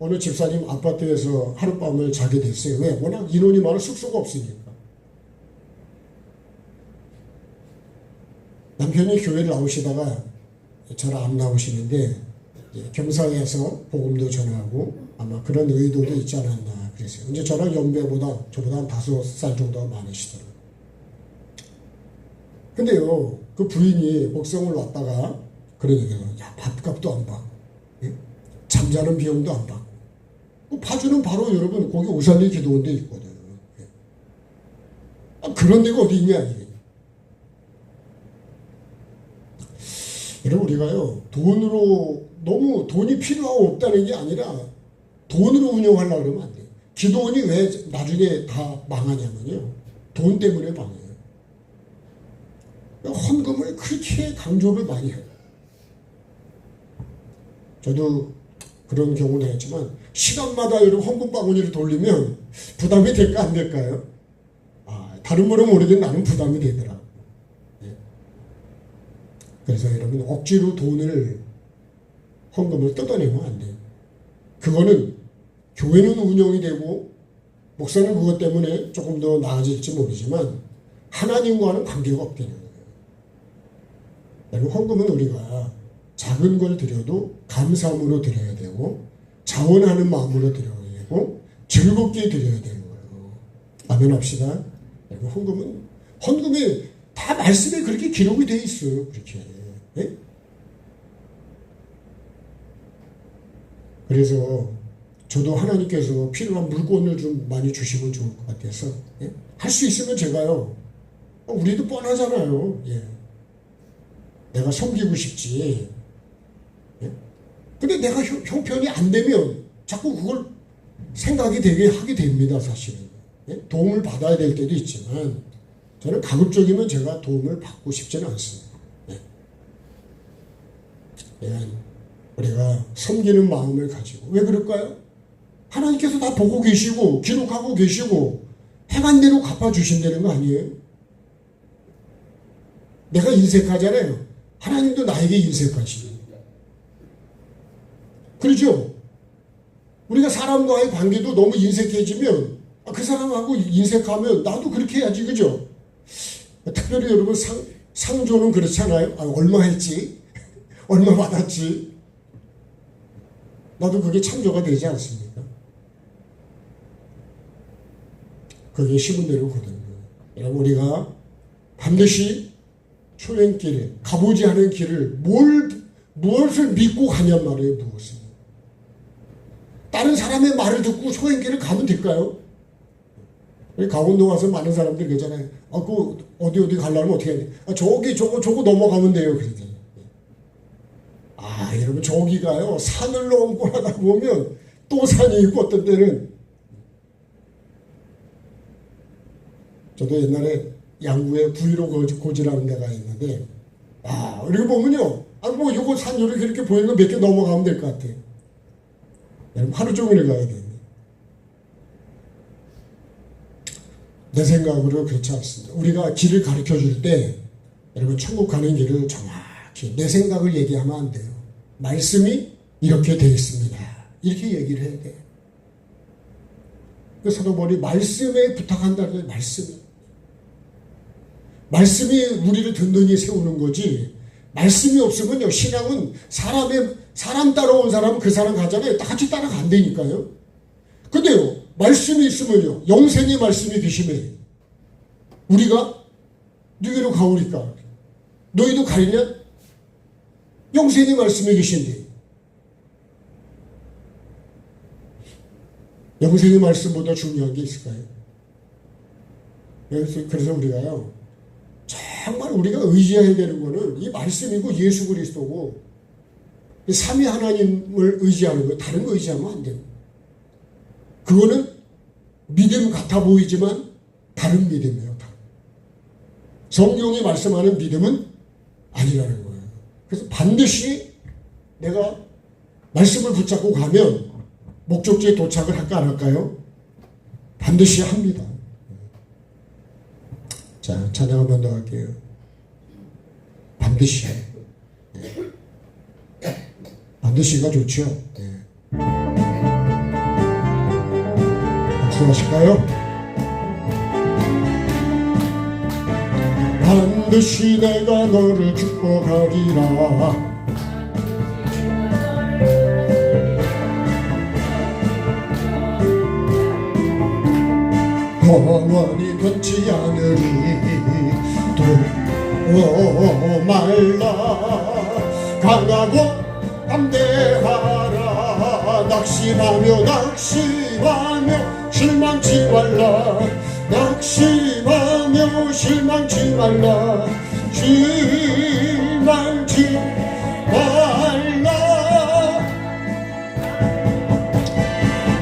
어느 집사님 아파트에서 하룻밤을 자게 됐어요. 왜? 워낙 인원이 많아 숙소가 없으니까. 남편이 교회를 나오시다가 저를 안 나오시는데 겸사해서 복음도 전하고 아마 그런 의도도 있지 않았나 그랬어요. 이제 저랑 연배보다 저보다 한 5살 정도가 많으시더라고요. 근데요, 그 부인이 목성을 왔다가 그런 얘기를 야, 밥값도 안 받고 예? 잠자는 비용도 안 받고 파주는 바로 여러분 거기 우산리 기도원 데 있거든요. 예. 그런 데가 어디 있냐 이게. 여러분 우리가요 돈으로 너무 돈이 필요하고 없다는 게 아니라 돈으로 운영하려고 그러면 안 돼요. 기도원이 왜 나중에 다 망하냐면요 돈 때문에 망해요. 헌금을 그렇게 강조를 많이 해요. 저도 그런 경우는 했지만 시간마다 여러분 헌금 바구니를 돌리면 부담이 될까 안 될까요? 다른 거는 모르겠는데 나는 부담이 되더라. 그래서 여러분 억지로 돈을 헌금을 뜯어내면 안 돼요. 그거는 교회는 운영이 되고 목사는 그것 때문에 조금 더 나아질지 모르지만 하나님과는 관계가 없다는 거예요. 여러분 헌금은 우리가 작은 걸 드려도 감사함으로 드려야 되고 자원하는 마음으로 드려야 되고 즐겁게 드려야 되는 거예요. 아멘 합시다. 여러분 헌금이 다 말씀에 그렇게 기록이 돼 있어요. 그렇게. 네? 그래서 저도 하나님께서 필요한 물건을 좀 많이 주시면 좋을 것 같아서 예? 할 수 있으면 제가요 우리도 뻔하잖아요. 예. 내가 섬기고 싶지. 예? 근데 내가 형편이 안 되면 자꾸 그걸 생각이 되게 하게 됩니다. 사실은. 예? 도움을 받아야 될 때도 있지만 저는 가급적이면 제가 도움을 받고 싶지는 않습니다. 예. 우리가 섬기는 마음을 가지고 왜 그럴까요? 하나님께서 다 보고 계시고 기록하고 계시고 행한 대로 갚아주신다는 거 아니에요? 내가 인색하잖아요. 하나님도 나에게 인색하시죠. 그렇죠? 우리가 사람과의 관계도 너무 인색해지면 그 사람하고 인색하면 나도 그렇게 해야지. 그죠? 특별히 여러분 상조는 그렇잖아요. 얼마 했지? 얼마 받았지? 나도 그게 참조가 되지 않습니까? 그게 심은 대로거든요. 여러분 우리가 반드시 초행길, 가보지 않은 길을 무엇을 믿고 가냔 말이에요. 무엇을. 다른 사람의 말을 듣고 초행길을 가면 될까요? 강원도 가서 많은 사람들이 그러잖아요. 그 어디 가려면 어떻게 해야 돼? 저기 저거 넘어가면 돼요. 그러더니. 여러분 저기가요 산을 넘고 하다 보면 또 산이 있고 어떤 때는 저도 옛날에 양구에 브이로그 고지라는 데가 있는데 이렇게 보면요 뭐 요거 산 이렇게 보이는 거 몇 개 넘어가면 될 것 같아요. 여러분 하루 종일 가야 되네. 내 생각으로 그렇지 않습니다. 우리가 길을 가르쳐 줄 때 여러분 천국 가는 길을 정확히 내 생각을 얘기하면 안 돼요. 말씀이 이렇게 되어 있습니다. 이렇게 얘기를 해야 돼요. 그 사도 바울이 말씀에 부탁한다는 말씀이 우리를 든든히 세우는 거지. 말씀이 없으면요 신앙은 사람 따라온 사람은 그 사람 가잖아요. 다 같이 따라간다니까요. 근데요 말씀이 있으면요 영생의 말씀이 계시면 우리가 누구로 가오리까? 너희도 가리냐? 영생의 말씀이 계신데 영생의 말씀보다 중요한 게 있을까요? 그래서 우리가요 정말 우리가 의지해야 되는 거는 이 말씀이고 예수 그리스도고 삼위 하나님을 의지하는 거 다른 거 의지하면 안 돼요. 그거는 믿음 같아 보이지만 다른 믿음이에요. 성경이 말씀하는 믿음은 아니라는 거예요. 그래서 반드시 내가 말씀을 붙잡고 가면 목적지에 도착을 할까 안 할까요? 반드시 합니다. 자, 찬양 한 번 더 할게요. 반드시. 반드시가 좋죠. 박수 하실까요? 반드시 내가 너를 축복하리라. 영원히 변치 않으리. 두어 말라. 강하고 담대하라. 낙심하며 실망치 말라. 낙심하며 실망치 말라. 실망치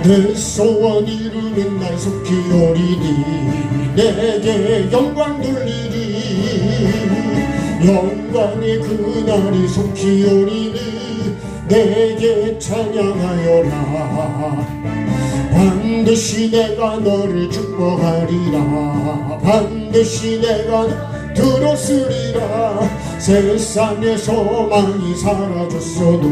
내 소원 이루는 날 속히 오리니 내게 영광 돌리리 영광의 그날이 속히 오리니 내게 찬양하여라 반드시 내가 너를 축복하리라 반드시 내가 들었으리라 세상의 소망이 사라졌어도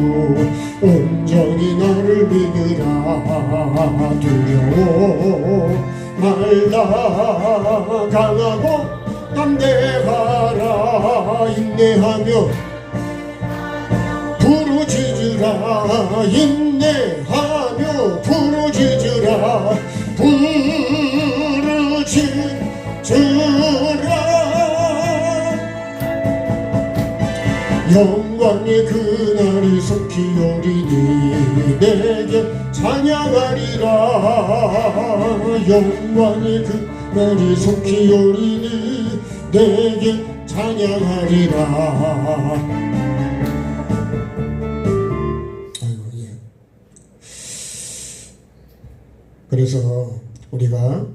온전히 나를 믿으라 두려워 말라 강하고 담대하라 인내하며 부르짖으라 인내하며 부르짖으라 영광의 그날이 속히 오리니 내게 찬양하리라 영광의 그날이 속히 오리니 내게 찬양하리라. 아이고, 예. 그래서 우리가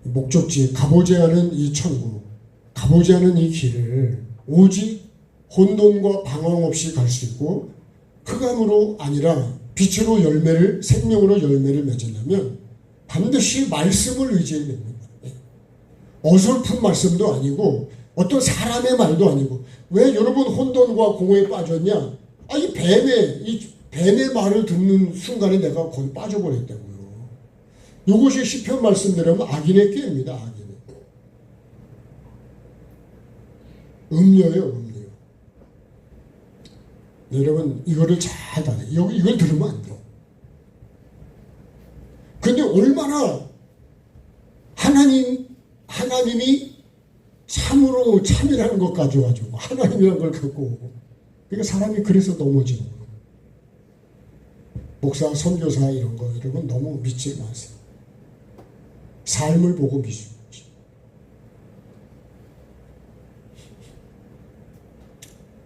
목적지 가보지 않은 이 천국, 가보지 않은 이 길을 오직 혼돈과 방황 없이 갈 수 있고 흑암으로 아니라 빛으로 열매를 생명으로 열매를 맺으려면 반드시 말씀을 의지해야 됩니다. 어설픈 말씀도 아니고 어떤 사람의 말도 아니고 왜 여러분 혼돈과 공허에 빠졌냐? 이 뱀의 말을 듣는 순간에 내가 거기 빠져버렸다고요. 이것이 시편 말씀대로면 악인의 꾀입니다. 악인의 음료예요, 음료. 여러분 이거를 잘 알아요. 이걸 들으면 안 돼요. 근데 얼마나 하나님이 참으로 참이라는 것 가져가지고 하나님이라는 걸 갖고 그러니까 사람이 그래서 넘어지는 거예요. 목사, 선교사 이런 거 여러분 너무 믿지 마세요. 삶을 보고 믿으시지.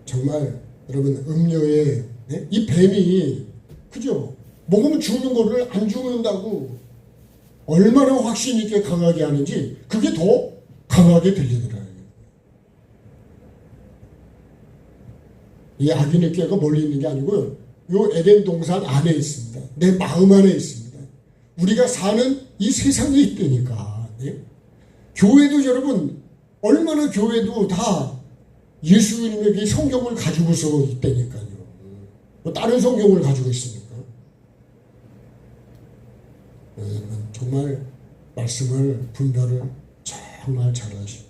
정말 여러분 음료에 이 뱀이 그죠? 먹으면 죽는 거를 안 죽는다고 얼마나 확신 있게 강하게 하는지 그게 더 강하게 들리더라고요. 이 악인의 꾀가 멀리 있는 게 아니고요. 요 에덴 동산 안에 있습니다. 내 마음 안에 있습니다. 우리가 사는 이 세상에 있다니까. 네? 교회도 여러분 얼마나 교회도 다 예수님에게 성경을 가지고서 있다니까요. 뭐 다른 성경을 가지고 있습니까? 여러분 정말 말씀을 분별을 정말 잘하시고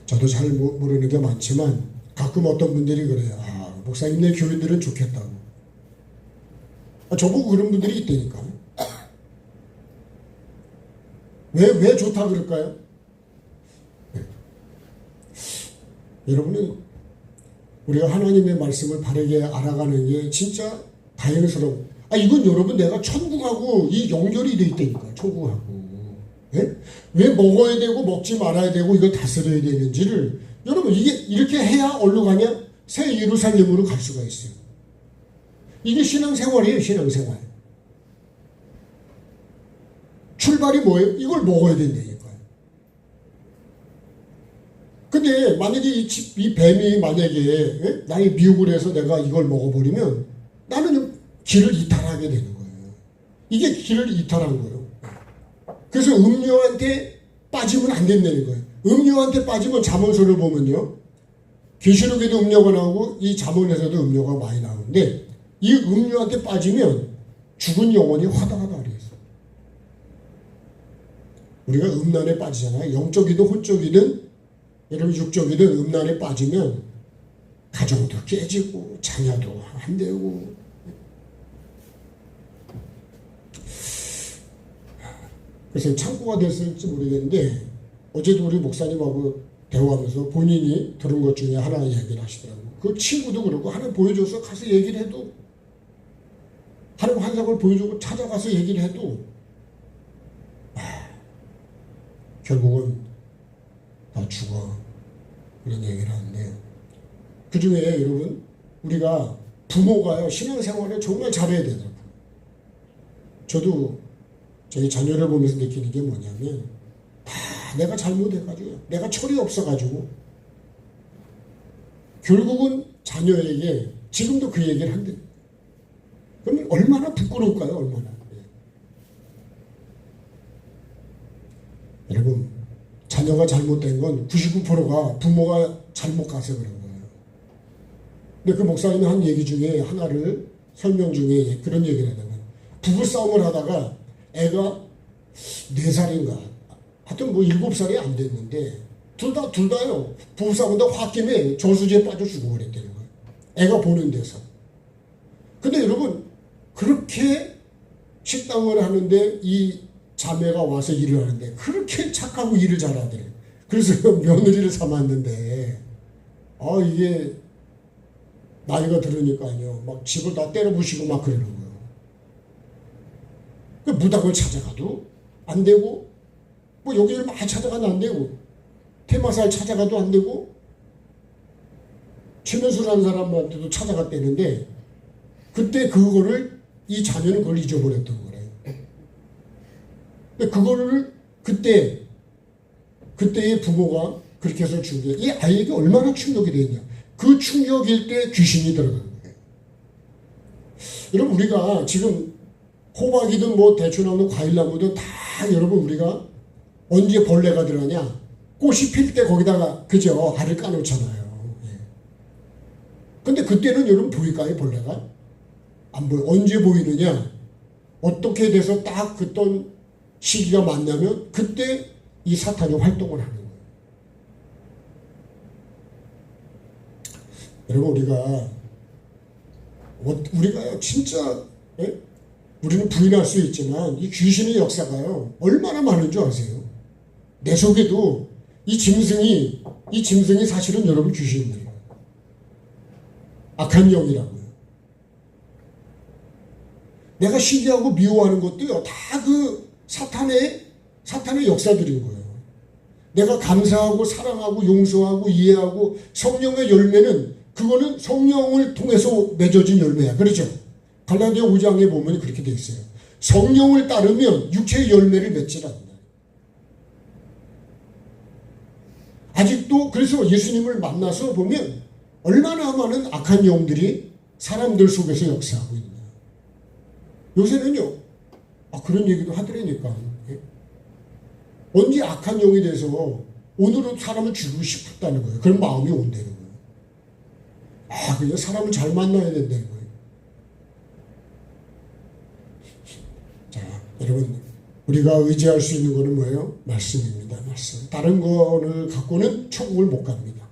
저도 잘 모르는 게 많지만 가끔 어떤 분들이 그래요. 목사님네 교회들은 좋겠다고. 저보고 그런 분들이 있다니까. 왜 좋다 그럴까요? 여러분은 우리가 하나님의 말씀을 바르게 알아가는 게 진짜 다행스러워. 이건 여러분 내가 천국하고 이 연결이 돼 있다니까. 천국하고. 네? 왜 먹어야 되고 먹지 말아야 되고 이걸 다스려야 되는지를 여러분 이게 이렇게 해야 어디로 가냐? 새 예루살렘으로 갈 수가 있어요. 이게 신앙생활이에요. 신앙생활. 출발이 뭐예요? 이걸 먹어야 된다니까요. 근데 만약에 이 뱀이 만약에 나의 미혹을 해서 내가 이걸 먹어버리면 나는 길을 이탈하게 되는 거예요. 이게 길을 이탈한 거예요. 그래서 음료한테 빠지면 안 된다는 거예요. 음료한테 빠지면 잠언서를 보면요. 계시록에도 음료가 나오고 이 잠언에서도 음료가 많이 나오는데 이 음료한테 빠지면 죽은 영혼이 화다하다 그랬어요. 우리가 음란에 빠지잖아요. 영적이든 혼적이든 여러분 육적이든 음란에 빠지면 가정도 깨지고 자녀도 안 되고 그래서 창고가 됐을지 모르겠는데 어제도 우리 목사님하고 대화하면서 본인이 들은 것 중에 하나 얘기를 하시더라고요. 그 친구도 그러고 하나 보여줘서 가서 얘기를 해도 하나님 환상을 보여주고 찾아가서 얘기를 해도 결국은 다 죽어 그런 얘기를 하는데 그 중에 여러분 우리가 부모가요 신앙생활을 정말 잘해야 되더라고요. 저도 저희 자녀를 보면서 느끼는 게 뭐냐면 다 내가 잘못해가지고 내가 철이 없어가지고 결국은 자녀에게 지금도 그 얘기를 한대. 그러면 얼마나 부끄러울까요? 얼마나. 여러분, 자녀가 잘못된 건 99%가 부모가 잘못 가서 그런 거예요. 근데 그 목사님이 한 얘기 중에 하나를 설명 중에 그런 얘기를 하다가 부부싸움을 하다가 애가 4살인가 하여튼 뭐 7살이 안 됐는데 둘 다요. 부부싸움다 홧김에 저수지에 빠져 죽어버렸다는 거예요. 애가 보는 데서. 근데 여러분 그렇게 식당을 하는데 이 자매가 와서 일을 하는데 그렇게 착하고 일을 잘하더래요. 그래서 며느리를 삼았는데 이게 나이가 들으니까요. 막 집을 다 때려부시고 막 그러는 거예요. 그 무당을 찾아가도 안 되고 뭐 여기를 많이 찾아가도 안 되고 테마사를 찾아가도 안 되고 최면수라는 사람한테도 찾아갔다는데 그때 그거를 이 자녀는 그걸 잊어버렸던 거래요. 그거를 그때의 부모가 그렇게 해서 준 게 이 아이에게 얼마나 충격이 되었냐. 그 충격일 때 귀신이 들어가는 거예요. 여러분 우리가 지금 호박이든 뭐 대추나무 과일나무든 다 여러분 우리가 언제 벌레가 들어가냐. 꽃이 필 때 거기다가 그죠 알을 까놓잖아요. 근데 그때는 여러분 보일까요 벌레가? 안 보여. 언제 보이느냐. 어떻게 돼서 딱 그떤 시기가 맞냐면 그때 이 사탄이 활동을 하는 거예요. 여러분 우리가 진짜 우리는 부인할 수 있지만 이 귀신의 역사가요 얼마나 많은 줄 아세요? 내 속에도 이 짐승이 사실은 여러분 귀신이에요. 악한 영이라고요. 내가 시기하고 미워하는 것도요 다 그 사탄의 역사들인 거예요. 내가 감사하고 사랑하고 용서하고 이해하고 성령의 열매는 그거는 성령을 통해서 맺어진 열매야. 그렇죠? 갈라디아 5장에 보면 그렇게 돼 있어요. 성령을 따르면 육체의 열매를 맺질 않는다. 아직도 그래서 예수님을 만나서 보면 얼마나 많은 악한 영들이 사람들 속에서 역사하고 있나. 요새는요 그런 얘기도 하더라니까. 언제 악한 영이 돼서 오늘은 사람을 죽이고 싶었다는 거예요. 그런 마음이 온다는 거예요. 그냥 사람을 잘 만나야 된다는 거예요. 자, 여러분 우리가 의지할 수 있는 거는 뭐예요? 말씀입니다. 말씀. 다른 거를 갖고는 천국을 못 갑니다.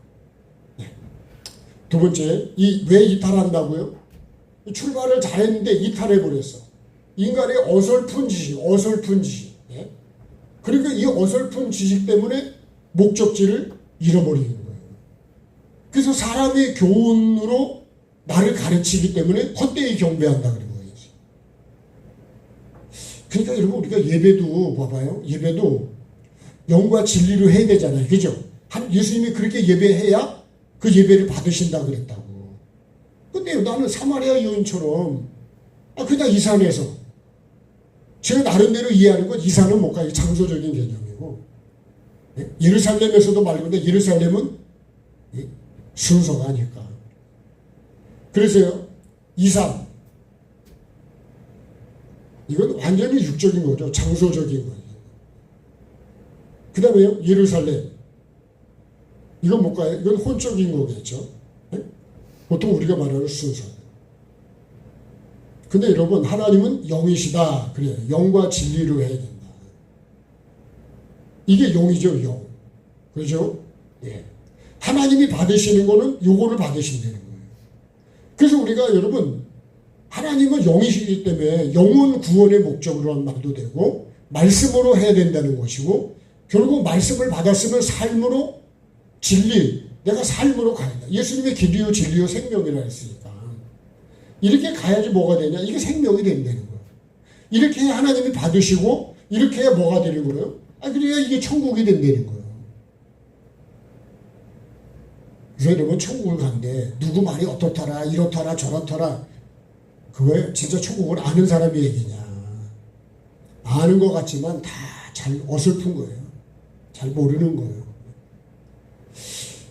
두 번째, 왜 이탈한다고요? 출발을 잘했는데 이탈해버렸어. 인간의 어설픈 지식. 그러니까 이 어설픈 지식 때문에 목적지를 잃어버리는 거예요. 그래서 사람의 교훈으로 나를 가르치기 때문에 헛되이 경배한다 그런 거예요. 그러니까 여러분 우리가 예배도 봐봐요. 예배도 영과 진리로 해야 되잖아요. 그죠? 예수님이 그렇게 예배해야 그 예배를 받으신다 그랬다고. 근데 나는 사마리아 여인처럼 그냥 이 산에서 제가 나름대로 이해하는 건 이 산은 못 가요. 장소적인 개념이고 예루살렘에서도 말고 근데 예루살렘은 순서가 아닐까. 그래서요 이 산 이건 완전히 육적인 거죠. 장소적인 거예요. 그 다음에요 예루살렘 이건 못 가요. 이건 혼적인 거겠죠. 보통 우리가 말하는 순서. 근데 여러분 하나님은 영이시다. 그래요. 영과 진리로 해야 된다. 이게 영이죠. 영. 그렇죠? 하나님이 받으시는 거는 요거를 받으신다는 거예요. 그래서 우리가 여러분 하나님은 영이시기 때문에 영혼 구원의 목적으로 한 말도 되고 말씀으로 해야 된다는 것이고 결국 말씀을 받았으면 삶으로 진리 내가 삶으로 가야 된다. 예수님의 길이요 진리요 생명이라 했으니까 이렇게 가야지 뭐가 되냐. 이게 생명이 된다는 거예요. 이렇게 해야 하나님이 받으시고 이렇게 해야 뭐가 되는 거예요? 그래야 이게 천국이 된다는 거예요. 그래서 여러분 천국을 간대 누구 말이 어떻더라 이렇더라 저렇더라 그거에 진짜 천국을 아는 사람이 얘기냐. 아는 것 같지만 다 잘 어설픈 거예요. 잘 모르는 거예요.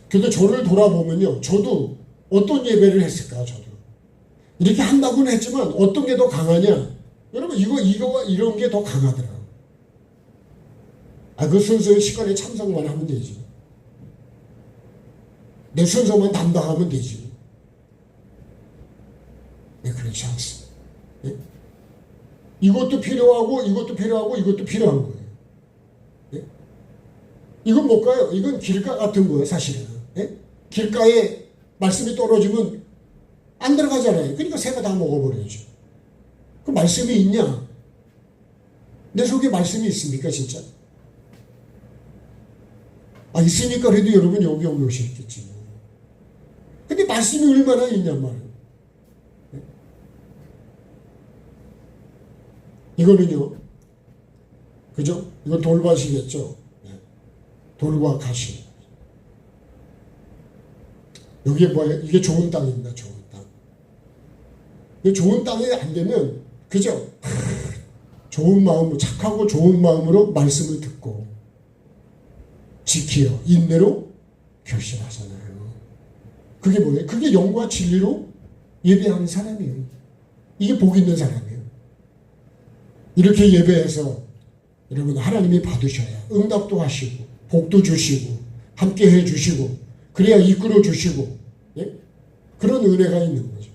근데 저를 돌아보면요. 저도 어떤 예배를 했을까, 저도. 이렇게 한다고는 했지만 어떤 게 더 강하냐? 여러분, 이거와 이런 게 더 강하더라고요. 그 순서의 시간에 참석만 하면 되지. 내 순서만 담당하면 되지. 네, 그렇지 않습니다. 네? 이것도 필요하고 이것도 필요하고 이것도 필요한 거예요. 네? 이건 뭘까요? 이건 길가 같은 거예요, 사실은. 네? 길가에 말씀이 떨어지면 안 들어가잖아요. 그러니까 새가 다 먹어버려야죠. 그 말씀이 있냐? 내 속에 말씀이 있습니까, 진짜? 있으니까 그래도 여러분 여기 오셨겠지. 근데 말씀이 얼마나 있냔 말이에요. 네? 이거는요, 그죠? 이건 돌밭이겠죠. 네. 돌과 가시. 여기에 뭐예요? 이게 좋은 땅입니다. 좋은 땅. 좋은 땅이 안 되면, 그죠? 좋은 마음, 착하고 좋은 마음으로 말씀을 듣고 지키어 인내로 결심하잖아요. 그게 뭐예요? 그게 영과 진리로 예배하는 사람이에요. 이게 복 있는 사람이에요. 이렇게 예배해서 여러분 하나님이 받으셔야 응답도 하시고 복도 주시고 함께 해주시고 그래야 이끌어 주시고, 예? 그런 은혜가 있는 거죠.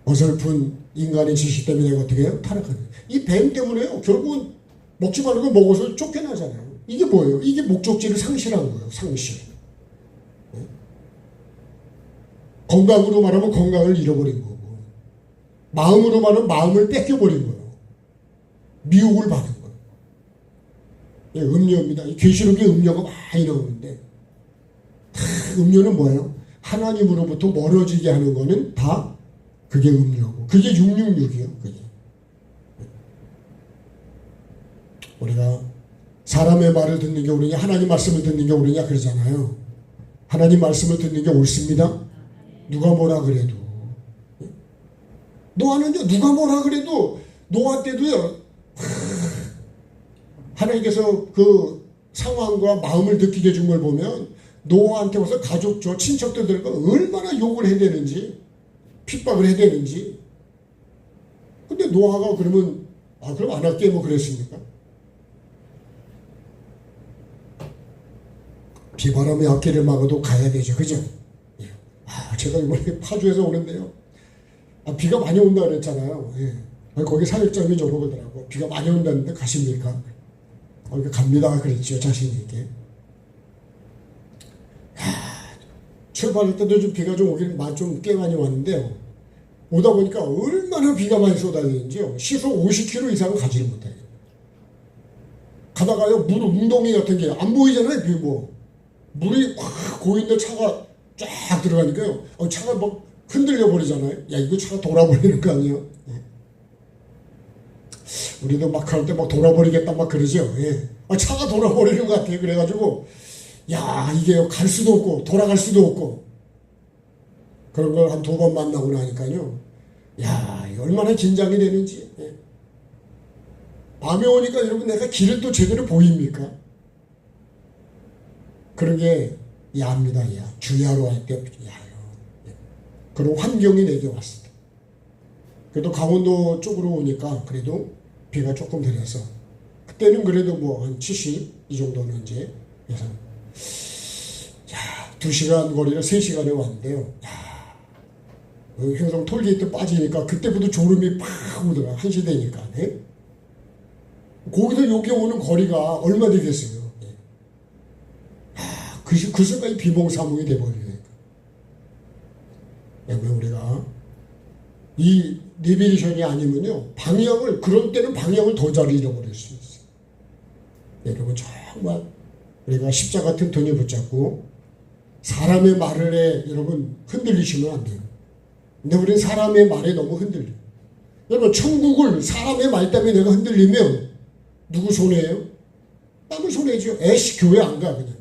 어설픈 인간의 지식 때문에 내가 어떻게 해요? 타락하는. 이 뱀 때문에요. 결국은 먹지 말고 먹어서 쫓겨나잖아요. 이게 뭐예요? 이게 목적지를 상실한 거예요. 상실. 예? 건강으로 말하면 건강을 잃어버린 거고, 마음으로 말하면 마음을 뺏겨버린 거예요. 미혹을 받은 거예요. 예, 음료입니다. 계시록에 음료가 많이 나오는데, 음료는 뭐예요? 하나님으로부터 멀어지게 하는 거는 다 그게 음료고, 그게 666이에요. 그게. 우리가 사람의 말을 듣는 게 옳으냐, 하나님 말씀을 듣는 게 옳으냐 그러잖아요. 하나님 말씀을 듣는 게 옳습니다. 누가 뭐라 그래도. 노아는요, 누가 뭐라 그래도 노아 때도요, 하나님께서 그 상황과 마음을 느끼게 해준 걸 보면 노아한테 와서 가족, 친척들과 얼마나 욕을 해야 되는지, 핍박을 해야 되는지. 근데 노아가 그러면 그럼 안 할게 뭐 그랬습니까? 비바람이 앞길을 막아도 가야 되죠. 그죠? 예. 제가 이번에 파주에서 오는데요. 비가 많이 온다 그랬잖아요. 예. 거기 사역장이 저보더라고. 비가 많이 온다는데 가십니까? 갑니다. 그랬죠. 자신있게. 출발할 때도 좀 비가 좀 오긴 좀 꽤 많이 왔는데요. 오다 보니까 얼마나 비가 많이 쏟아지는지요. 시속 50km 이상은 가지를 못해요. 가다가요, 웅덩이 같은 게 안 보이잖아요. 물이 확 고인데 차가 쫙 들어가니까요. 차가 막 흔들려 버리잖아요. 야, 이거 차가 돌아버리는 거 아니에요? 예. 우리도 막 할 때 막 돌아버리겠다 막 그러죠. 예. 차가 돌아버리는 것 같아요. 그래가지고 야, 이게 갈 수도 없고 돌아갈 수도 없고 그런 걸 한 2번 만나고 나니까요. 야, 이거 얼마나 긴장이 되는지. 예. 밤에 오니까 여러분 내가 길을 또 제대로 보입니까? 그런 게 야입니다. 야. 주야로 할 때 야요. 예. 그런 환경이 내게 왔습니다. 그래도 강원도 쪽으로 오니까 그래도 비가 조금 들어서 그때는 그래도 뭐 한 70 이 정도는 이제 그래서 2시간 거리를 3시간에 왔는데요. 횡성 톨게이트 빠지니까 그때부터 졸음이 팍 오더라. 1시 되니까. 네? 거기서 여기 오는 거리가 얼마 되겠어요. 네. 그 순간이 비몽사몽이 돼버리니까. 왜 우리가 이 내비게이션이 아니면요, 방향을, 그런 때는 방향을 더 잘 잃어버릴 수 있어요. 여러분, 정말 우리가 십자가 튼튼히 붙잡고 사람의 말을 해, 여러분, 흔들리시면 안 돼요. 근데 우리는 사람의 말에 너무 흔들려요. 여러분, 천국을 사람의 말 때문에 내가 흔들리면 누구 손해예요? 남의 손해죠. 애씨, 교회 안 가, 그냥.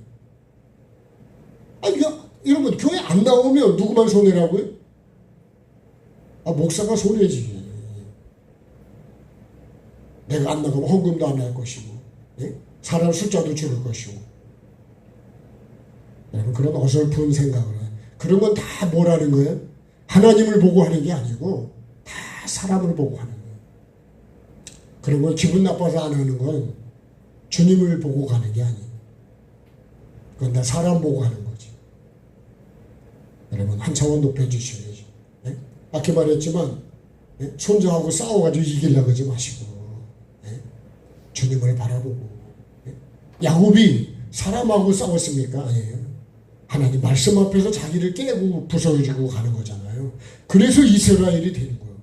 여러분, 교회 안 나오면 누구만 손해라고요? 목사가 손해지. 내가 안 나가면 헌금도 안 할 것이고, 예? 사람 숫자도 줄을 것이고. 여러분, 그런 어설픈 생각을 해요. 그런 건 다 뭐라는 거예요? 하나님을 보고 하는 게 아니고 다 사람을 보고 하는 거예요. 그런 건 기분 나빠서 안 하는 건 주님을 보고 가는 게 아니에요. 그건 다 사람 보고 하는 거지. 여러분, 한 차원 높여주셔야지. 예? 아까 말했지만, 예? 손자하고 싸워가지고 이기려고 하지 마시고, 예? 주님을 바라보고. 예? 야곱이 사람하고 싸웠습니까? 아니에요. 하나님 말씀 앞에서 자기를 깨고 부서져주고 가는 거잖아요. 그래서 이스라엘이 되는 거예요.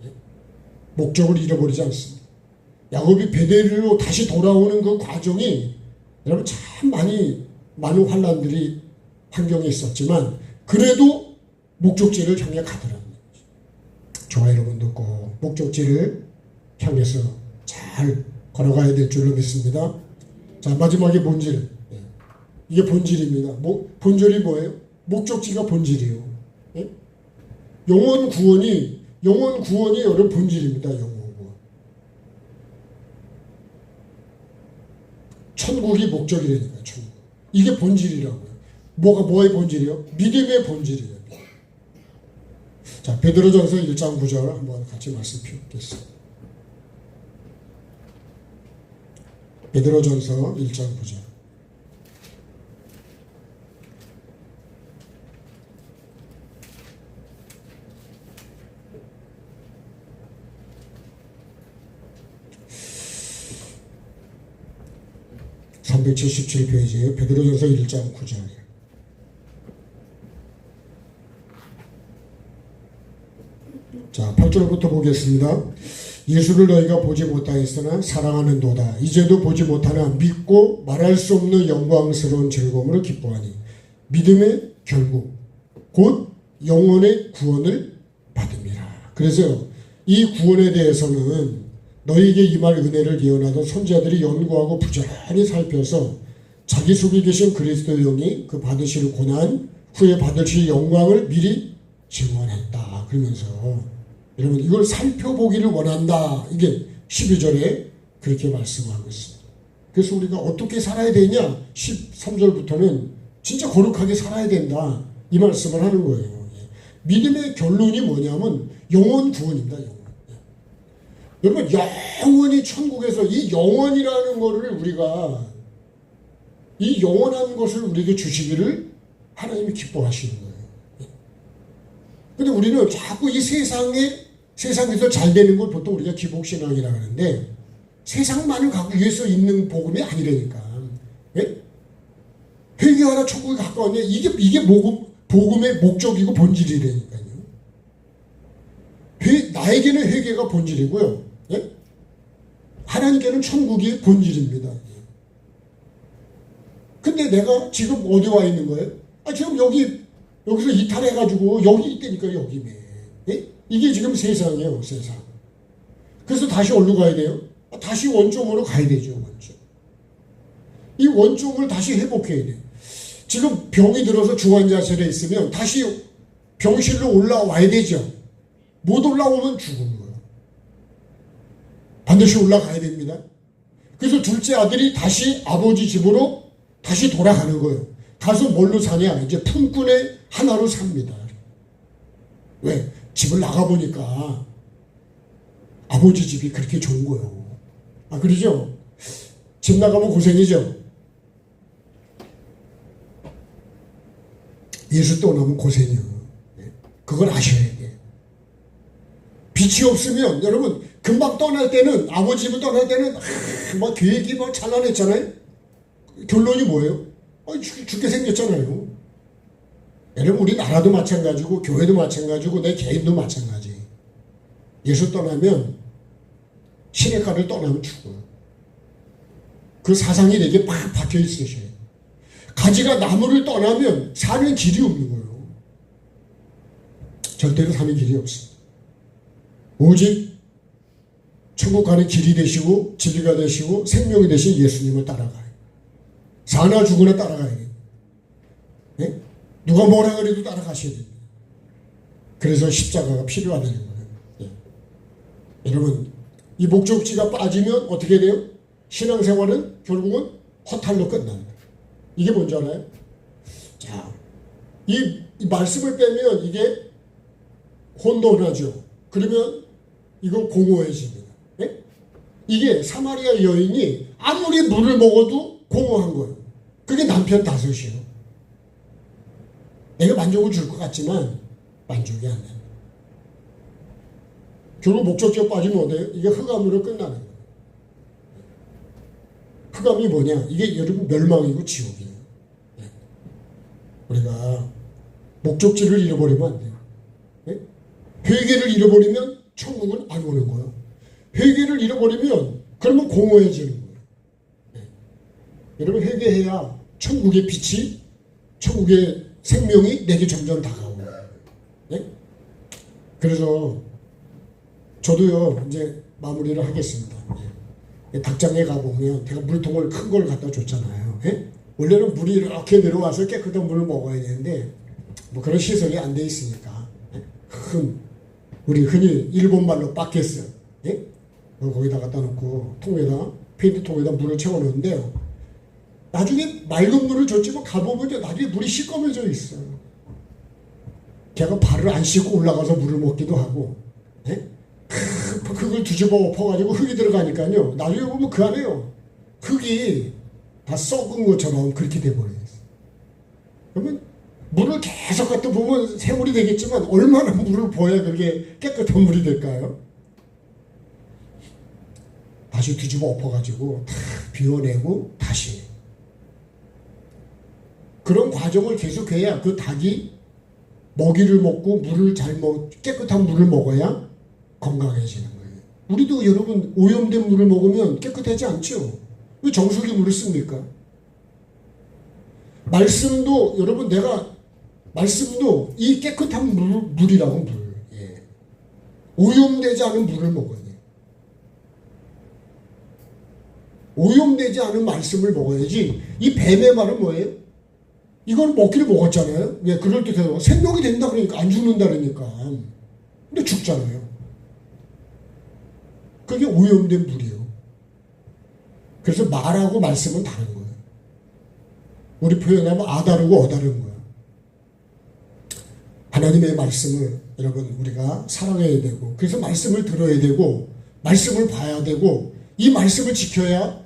예? 목적을 잃어버리지 않습니다. 야곱이 베델로 다시 돌아오는 그 과정이 여러분 참 많은 환난들이 환경에 있었지만 그래도 목적지를 향해 가더라고요. 저와 여러분도 꼭 목적지를 향해서 잘 걸어가야 될 줄로 믿습니다. 자, 마지막에 본질. 이게 본질입니다. 본질이 뭐예요? 목적지가 본질이에요. 예? 영원 구원이 여러분 본질입니다. 영원 구원. 천국이 목적이라니까요. 천국. 이게 본질이라고요. 뭐의 본질이요? 믿음의 본질이에요. 자, 베드로전서 1장 9절 한번 같이 말씀드리겠습니다. 베드로전서 1장 9절. (377페이지에요) 베드로전서 1장 9절. 자, 8절부터 보겠습니다. 예수를 너희가 보지 못하였으나 사랑하는도다. 이제도 보지 못하나 믿고 말할 수 없는 영광스러운 즐거움으로 기뻐하니 믿음의 결국 곧 영혼의 구원을 받음이라. 그래서 이 구원에 대해서는 너희에게 임할 은혜를 예언하던 선지자들이 연구하고 부지런히 살펴서 자기 속에 계신 그리스도의 영이 그 받으실 고난 후에 받으실 영광을 미리 증언했다. 그러면서 여러분 이걸 살펴보기를 원한다. 이게 12절에 그렇게 말씀하고 있습니다. 그래서 우리가 어떻게 살아야 되냐? 13절부터는 진짜 거룩하게 살아야 된다. 이 말씀을 하는 거예요. 믿음의 결론이 뭐냐면 영원 구원입니다. 영원. 여러분 영원히 천국에서 이 영원이라는 거를 우리가 이 영원한 것을 우리에게 주시기를 하나님이 기뻐하시는 거예요. 근데 우리는 자꾸 이 세상에서 잘 되는 걸 보통 우리가 기복신앙이라고 하는데 세상만을 갖고 위해서 있는 복음이 아니라니까. 예? 회개하라 천국에 가까웠냐? 이게 복음의 목적이고 본질이라니까요. 나에게는 회개가 본질이고요. 예? 하나님께는 천국이 본질입니다. 근데 내가 지금 어디 와 있는 거예요? 지금 여기서 이탈해가지고 여기 있다니까 여기네. 예? 이게 지금 세상이에요, 세상. 그래서 다시 어디로 가야 돼요? 다시 원점으로 가야 되죠, 원점. 이 원점을 다시 회복해야 돼요. 지금 병이 들어서 중환자실에 있으면 다시 병실로 올라와야 되죠. 못 올라오면 죽은 거예요. 반드시 올라가야 됩니다. 그래서 둘째 아들이 다시 아버지 집으로 다시 돌아가는 거예요. 가서 뭘로 사냐? 이제 품꾼의 하나로 삽니다. 왜? 집을 나가보니까 아버지 집이 그렇게 좋은 거예요. 그러죠? 집 나가면 고생이죠? 예수 떠나면 고생이에요. 그걸 아셔야 돼. 빛이 없으면 여러분 금방 떠날 때는 아버지 집을 떠날 때는 계획이 찬란했잖아요. 결론이 뭐예요? 죽게 생겼잖아요. 여러분 우리 나라도 마찬가지고 교회도 마찬가지고 내 개인도 마찬가지. 예수 떠나면 시냇가를 떠나면 죽어요. 그 사상이 내게 팍 박혀 있으셔요. 가지가 나무를 떠나면 사는 길이 없는 거예요. 절대로 사는 길이 없어요. 오직 천국 가는 길이 되시고 진리가 되시고 생명이 되신 예수님을 따라가요. 사나 죽으나 따라가야 돼요. 네? 누가 뭐라 그래도 따라가셔야 됩니다. 그래서 십자가가 필요하다는 거예요. 네. 여러분 이 목적지가 빠지면 어떻게 돼요? 신앙생활은 결국은 허탈로 끝납니다. 이게 뭔지 알아요? 자, 이 말씀을 빼면 이게 혼돈하죠. 그러면 이건 공허해집니다. 네? 이게 사마리아 여인이 아무리 물을 먹어도 공허한 거예요. 그게 남편 다섯이에요. 내가 만족을 줄 것 같지만 만족이 안 돼요. 결국 목적지가 빠지면 어때요? 이게 흑암으로 끝나는 거예요. 흑암이 뭐냐? 이게 여러분 멸망이고 지옥이에요. 네. 우리가 목적지를 잃어버리면 안 돼요. 네? 회개를 잃어버리면 천국은 안 오는 거예요. 회개를 잃어버리면 그러면 공허해지는 거예요. 네. 여러분 회개해야 천국의 빛이, 천국의 생명이 내게 점점 다가오는 거예요. 네? 그래서 저도요 이제 마무리를 하겠습니다. 네. 닭장에 가보면 제가 물통을 큰 걸 갖다 줬잖아요. 네? 원래는 물이 이렇게 내려와서 깨끗한 물을 먹어야 되는데 뭐 그런 시설이 안 돼 있으니까 우리 흔히 일본 말로 바켓스 거기다 갖다 놓고 통에다 페인트통에다 물을 채워놓는데요. 나중에 맑은 물을 줬지만 가보면 나중에 물이 시꺼매져 있어요. 걔가 발을 안 씻고 올라가서 물을 먹기도 하고 그걸 뒤집어 엎어가지고 흙이 들어가니까요. 나중에 보면 그 안에요. 흙이 다 썩은 것처럼 그렇게 돼버려요. 그러면 물을 계속 갖다 보면 세물이 되겠지만 얼마나 물을 부어야 그게 깨끗한 물이 될까요? 다시 뒤집어 엎어가지고 다 비워내고 다시 그런 과정을 계속해야 그 닭이 먹이를 먹고 물을 잘 깨끗한 물을 먹어야 건강해지는 거예요. 우리도 여러분 오염된 물을 먹으면 깨끗하지 않죠? 왜 정수기 물을 씁니까? 말씀도 여러분 말씀도 이 깨끗한 물이라고 물. 예. 오염되지 않은 물을 먹어야 돼요. 오염되지 않은 말씀을 먹어야지. 이 뱀의 말은 뭐예요? 이걸 먹기를 먹었잖아요. 왜? 그럴 때 생명이 된다 그러니까 안 죽는다 그러니까. 근데 죽잖아요. 그게 오염된 물이에요. 그래서 말하고 말씀은 다른 거예요. 우리 표현하면 아다르고 어다른 거예요. 하나님의 말씀을 여러분 우리가 사랑해야 되고 그래서 말씀을 들어야 되고 말씀을 봐야 되고 이 말씀을 지켜야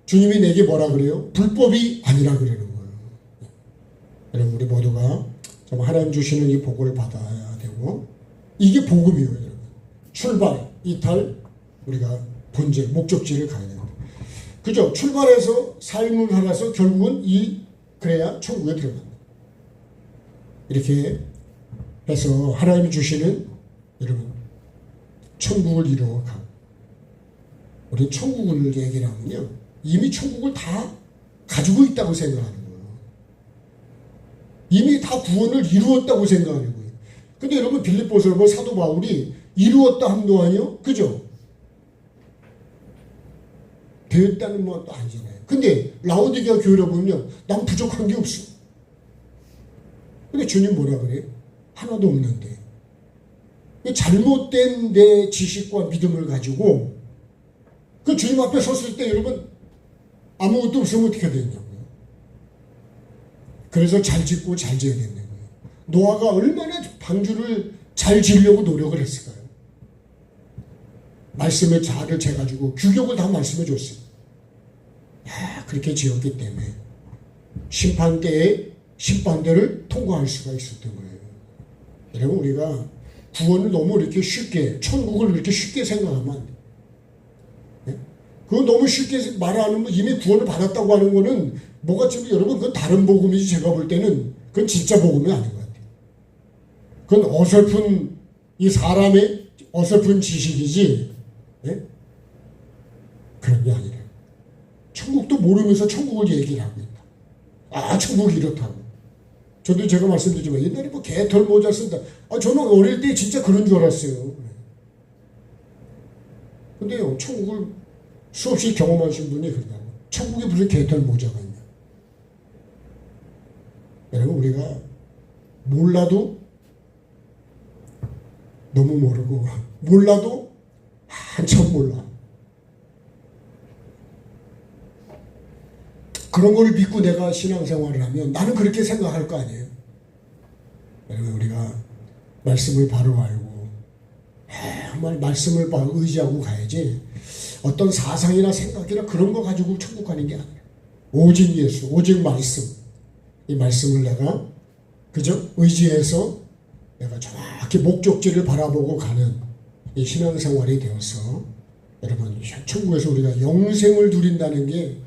주님이 내게 뭐라 그래요? 불법이 아니라 그러는 거예요. 여러분 우리 모두가 정말 하나님 주시는 이 복을 받아야 되고 이게 복음이에요. 여러분 출발, 이탈 우리가 본질, 목적지를 가야 됩니다. 그죠? 출발해서 삶을 살아서 결국은 그래야 천국에 들어간다. 이렇게 해서 하나님이 주시는 여러분 천국을 이루어가고 우리 천국을 얘기를 하면요 이미 천국을 다 가지고 있다고 생각하는 거예요. 이미 다 구원을 이루었다고 생각하는 거예요. 근데 여러분 빌립보서를 보면 사도 바울이 이루었다 함도 아니요? 그죠? 되었다는 것도 아니잖아요. 근데 라오디게아 교회를 보면요 난 부족한 게 없어. 근데 주님 뭐라 그래요? 하나도 없는데 잘못된 내 지식과 믿음을 가지고 그 주님 앞에 섰을 때 여러분 아무것도 없으면 어떻게 되냐고요. 그래서 잘 짓고 잘 지어야 되는 거예요. 노아가 얼마나 방주를 잘 지으려고 노력을 했을까요? 말씀의 자를 재가지고 규격을 다 말씀해 줬어요. 그렇게 지었기 때문에 심판 때에 심판대를 통과할 수가 있었던 거예요. 여러분 우리가 구원을 너무 이렇게 쉽게 천국을 이렇게 쉽게 생각하면 안 돼요. 네? 그거 너무 쉽게 말하는 이미 구원을 받았다고 하는 거는 뭐가 지금 여러분 그건 다른 복음이지 제가 볼 때는 그건 진짜 복음이 아닌 것 같아요. 그건 어설픈 이 사람의 어설픈 지식이지 네? 그런 게 아니라 천국도 모르면서 천국을 얘기를 하고 있다. 아 천국이 이렇다고. 저도 제가 말씀드리지만 옛날에 뭐 개털 모자 쓴다. 저는 어릴 때 진짜 그런 줄 알았어요. 근데요 천국을 수없이 경험하신 분이 그러다고. 천국에 무슨 개털 모자가 있냐. 여러분 우리가 몰라도 너무 모르고 몰라도 한참 몰라. 그런 걸 믿고 내가 신앙생활을 하면 나는 그렇게 생각할 거 아니에요. 여러분, 우리가 말씀을 바로 알고 정말 말씀을 의지하고 가야지 어떤 사상이나 생각이나 그런 거 가지고 천국 가는 게 아니에요. 오직 예수, 오직 말씀. 이 말씀을 내가 그저 의지해서 내가 정확히 목적지를 바라보고 가는 이 신앙생활이 되어서 여러분, 천국에서 우리가 영생을 누린다는 게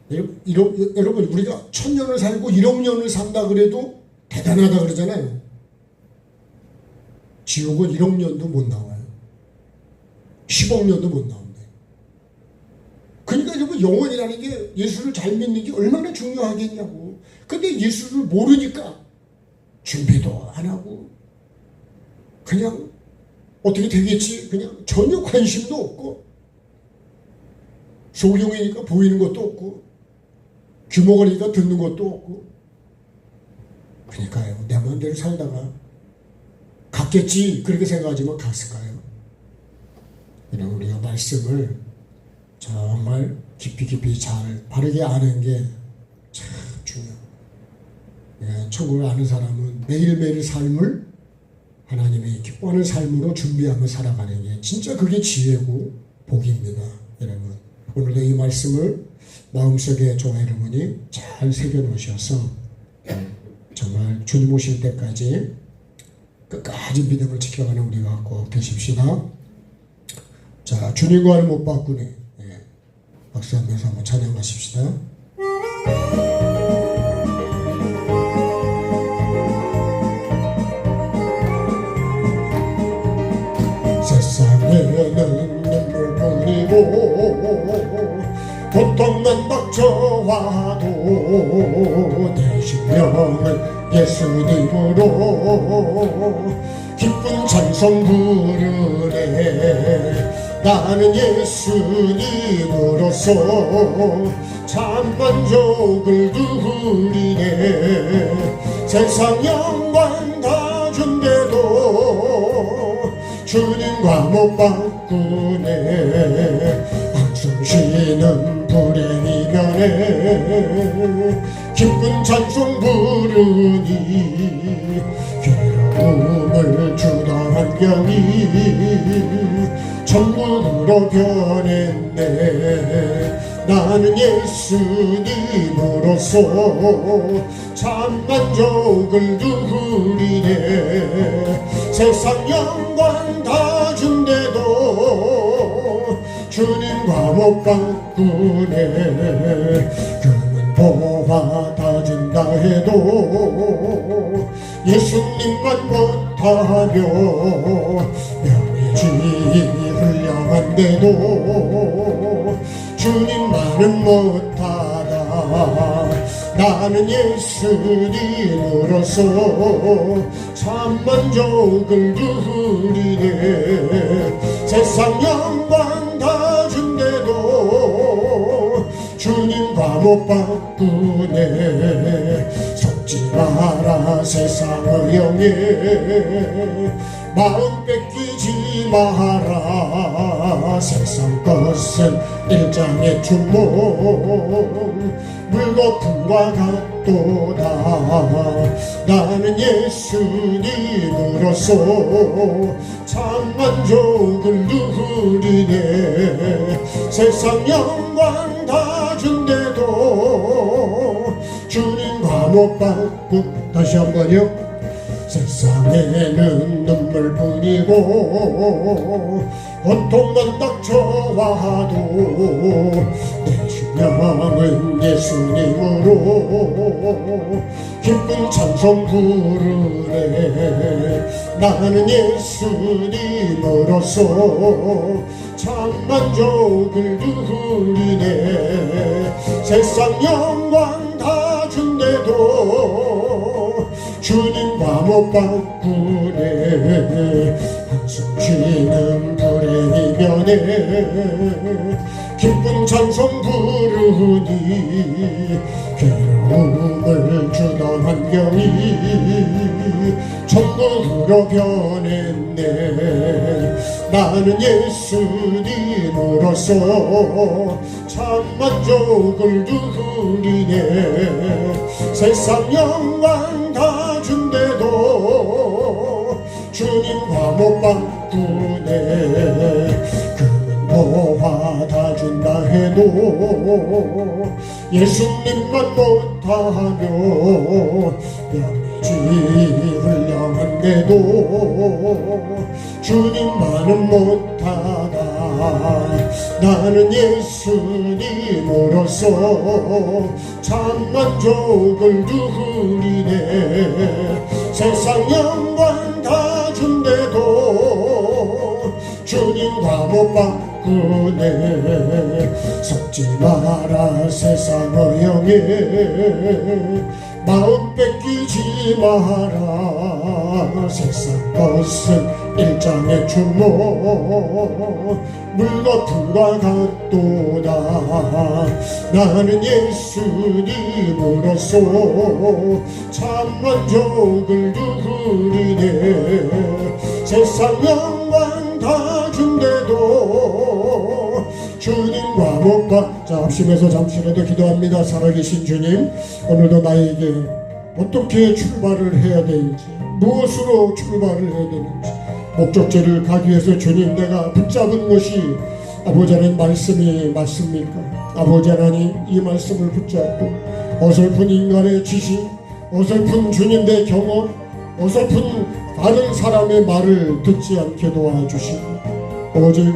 여러분, 우리가 1000년을 살고 1억 년을 산다 그래도 대단하다 그러잖아요. 지옥은 1억 년도 못 나와요. 10억 년도 못 나온대. 그러니까 여러분, 영원이라는 게 예수를 잘 믿는 게 얼마나 중요하겠냐고. 근데 예수를 모르니까 준비도 안 하고 그냥 어떻게 되겠지? 그냥 전혀 관심도 없고 소경이니까 보이는 것도 없고 규모가니까 듣는 것도 없고 그러니까요. 내 마음대로 살다가 갔겠지 그렇게 생각하지만 갔을까요? 그냥 우리가 말씀을 정말 깊이 잘 바르게 아는 게 참 중요해요. 천국을 아는 사람은 매일매일 삶을 하나님이 기뻐하는 삶으로 준비하며 살아가는 게 진짜 그게 지혜고 복입니다. 여러분, 오늘도 이 말씀을 마음속에 저와 여러분이 잘 새겨놓으셔서 정말 주님 오실 때까지 끝까지 믿음을 지켜가는 우리가 꼭 되십시다. 자, 주님과는 못 바꾸네. 박수하면서 한번 찬양하십시다. 세상에는 눈물뿐이고 고통만 닥쳐와도 내 심령은 예수님으로 기쁜 찬송 부르네. 나는 예수님으로서 참 만족을 누리네. 세상 영광 다 준대도 주님과 못 바꾸네. 한숨 쉬는 불행이 변해 기쁜 찬송 부르니 괴로움을 주던 환경이 천국으로 변했네. 나는 예수님으로서 참 만족을 누리네. 세상 영광 다 준대도 주님과 못 바꾸네. 금은 보화 다 준다 해도 예수님만 못하며 명예지 훌륭한데도 주님만은 못하다. 나는 예수님으로서 참 만족을 누리네. 세상 영광 다 준대도 주님과 못 바꾸네. 속지 마라 세상의 영예 마음 뺏기지 마라. 세상 것은 일장의 춘몽 물거품과 같도다. 나는 예수님으로서 참 만족을 누리네. 세상 영광 다 준대도 주님과 못 바꾸. 다시 한번요. 세상에는 눈물뿐이고 고통만 닥쳐와도 내 심령은 예수님으로 기쁜 찬송 부르네. 나는 예수님으로서 참 만족을 누리네. 세상 영광 다 준대도 주님과 못 바꾸네. 한숨 쉬는 불행이 변해 기쁜 찬송 부르니 괴로움을 주던 환경이 천국으로 변했네. 나는 예수님으로서 참 만족을 누리네. 세상 영광 다 준대도 주님과 못 바꾸네. 금도화 다 준다 해도 예수님만 못하며 영지 훌륭한데도 주님만은 못하다. 나는 예수님으로서 참 만족을 누리네. 세상 영광 다 준대도 주님과 못 바꾸네. 속지 마라 세상 어영에 마음 뺏기지 마라. 세상 것은 일장의 주모 물거품과 같도다. 나는 예수님으로서 참 만족을 누리네. 세상 영광 다 준대도 주님과 못 가. 자, 합심해서 잠시라도 기도합니다. 살아계신 주님, 오늘도 나에게 어떻게 출발을 해야 되는지, 무엇으로 출발을 해야 되는지, 목적지를 가기 위해서 주님, 내가 붙잡은 것이 아버지 하나님 말씀이 맞습니까? 아버지 하나님, 이 말씀을 붙잡고 어설픈 인간의 지식, 어설픈 주님의 경험, 어설픈 다른 사람의 말을 듣지 않게 도와주시고 오직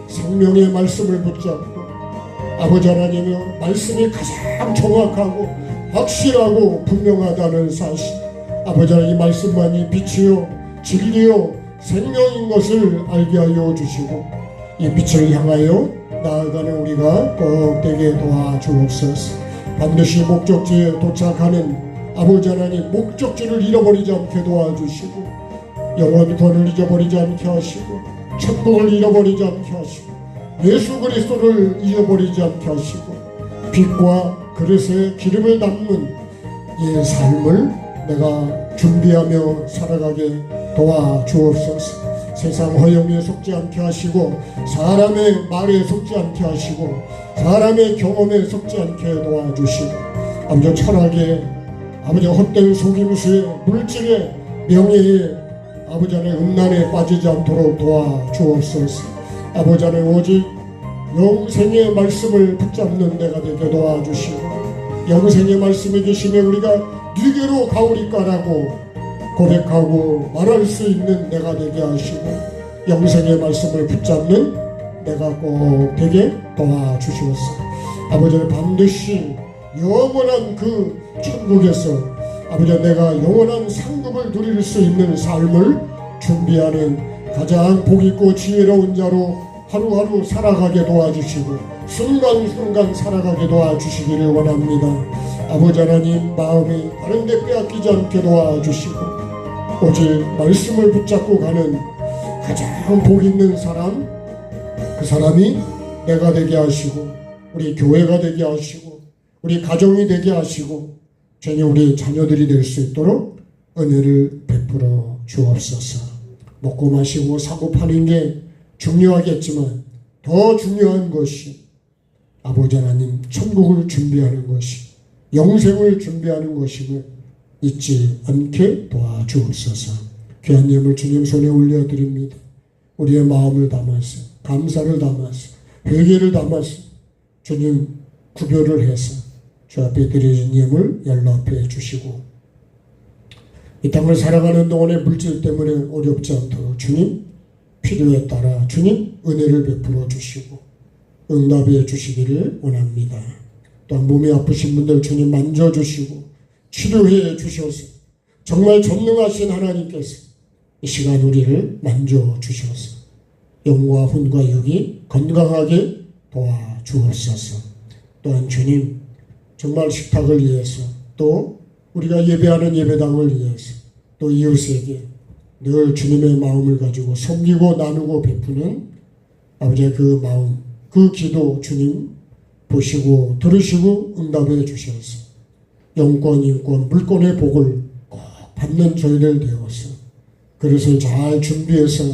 생명의 말씀을 붙잡고 아버지 하나님이여, 말씀이 가장 정확하고 확실하고 분명하다는 사실, 아버지 하나님, 이 말씀만이 빛이요 진리요 생명인 것을 알게 하여 주시고 이 빛을 향하여 나아가는 우리가 꼭 되게 도와주옵소서. 반드시 목적지에 도착하는 아버지 하나님, 목적지를 잃어버리지 않게 도와주시고 영원권을 잊어버리지 않게 하시고 천국을 잃어버리지 않게 하시고 예수 그리스도를 잃어버리지 않게 하시고 빛과 그릇에 기름을 담는 이 삶을 내가 준비하며 살아가게 도와주옵소서. 세상 허영에 속지 않게 하시고 사람의 말에 속지 않게 하시고 사람의 경험에 속지 않게 도와주시고 아버지 철학에 아버지 헛된 속임수에 물질에 명예에 아버지 안에 음란에 빠지지 않도록 도와주옵소서. 아버지 안에 오직 영생의 말씀을 붙잡는 데가 되게 도와주시고 영생의 말씀이 계시면 우리가 네게로 가오리까라고 고백하고 말할 수 있는 내가 되게 하시고 영생의 말씀을 붙잡는 내가 꼭 되게 도와주시옵소서. 아버지 반드시 영원한 그 천국에서 아버지 내가 영원한 상급을 누릴 수 있는 삶을 준비하는 가장 복있고 지혜로운 자로 하루하루 살아가게 도와주시고 순간순간 살아가게 도와주시기를 원합니다. 아버지 하나님, 마음이 다른 데 빼앗기지 않게 도와주시고 오직 말씀을 붙잡고 가는 가장 복있는 사람, 그 사람이 내가 되게 하시고 우리 교회가 되게 하시고 우리 가정이 되게 하시고 전혀 우리 자녀들이 될 수 있도록 은혜를 베풀어 주옵소서. 먹고 마시고 사고 파는 게 중요하겠지만 더 중요한 것이 아버지 하나님 천국을 준비하는 것이 영생을 준비하는 것임을 잊지 않게 도와주옵소서. 귀한 예물 주님 손에 올려드립니다. 우리의 마음을 담아서 감사를 담아서 회개를 담아서 주님 구별을 해서 주 앞에 드리는 예물 연락해 주시고 이 땅을 살아가는 동안에 물질 때문에 어렵지 않도록 주님 필요에 따라 주님 은혜를 베풀어 주시고 응답해 주시기를 원합니다. 또한 몸이 아프신 분들 주님 만져주시고 치료해 주셔서 정말 전능하신 하나님께서 이 시간 우리를 만져주셔서 영과 혼과 육이 건강하게 도와주옵소서. 또한 주님 정말 식탁을 위해서 또 우리가 예배하는 예배당을 위해서 또 이웃에게 늘 주님의 마음을 가지고 섬기고 나누고 베푸는 아버지의 그 마음, 그 기도 주님 보시고 들으시고 응답해 주셔서 영권, 인권, 물권의 복을 꼭 받는 저희들 되어서 그릇을 잘 준비해서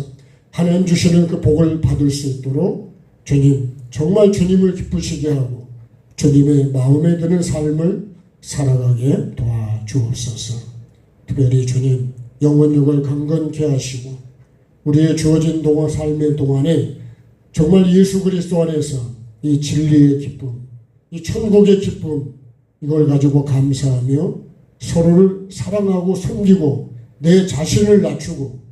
하나님 주시는 그 복을 받을 수 있도록 주님, 정말 주님을 기쁘시게 하고 주님의 마음에 드는 삶을 살아가게 도와주옵소서. 특별히 주님, 영혼력을 강건케 하시고 우리의 주어진 삶의 동안에 정말 예수 그리스도 안에서 이 진리의 기쁨, 이 천국의 기쁨, 이걸 가지고 감사하며 서로를 사랑하고 섬기고 내 자신을 낮추고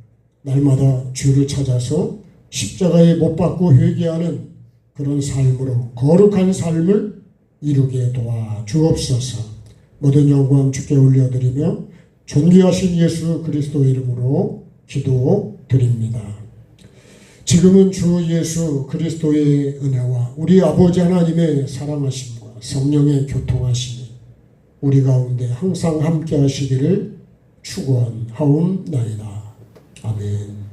날마다 주를 찾아서 십자가에 못 박고 회개하는 그런 삶으로 거룩한 삶을 이루게 도와주옵소서. 모든 영광 주께 올려드리며 존귀하신 예수 그리스도의 이름으로 기도드립니다. 지금은 주 예수 그리스도의 은혜와 우리 아버지 하나님의 사랑하심과 성령의 교통하심이 우리 가운데 항상 함께 하시기를 축원하옵나이다. 아멘.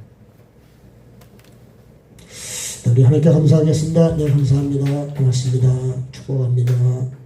우리 하나님께 감사하겠습니다. 네, 감사합니다. 고맙습니다. 축복합니다.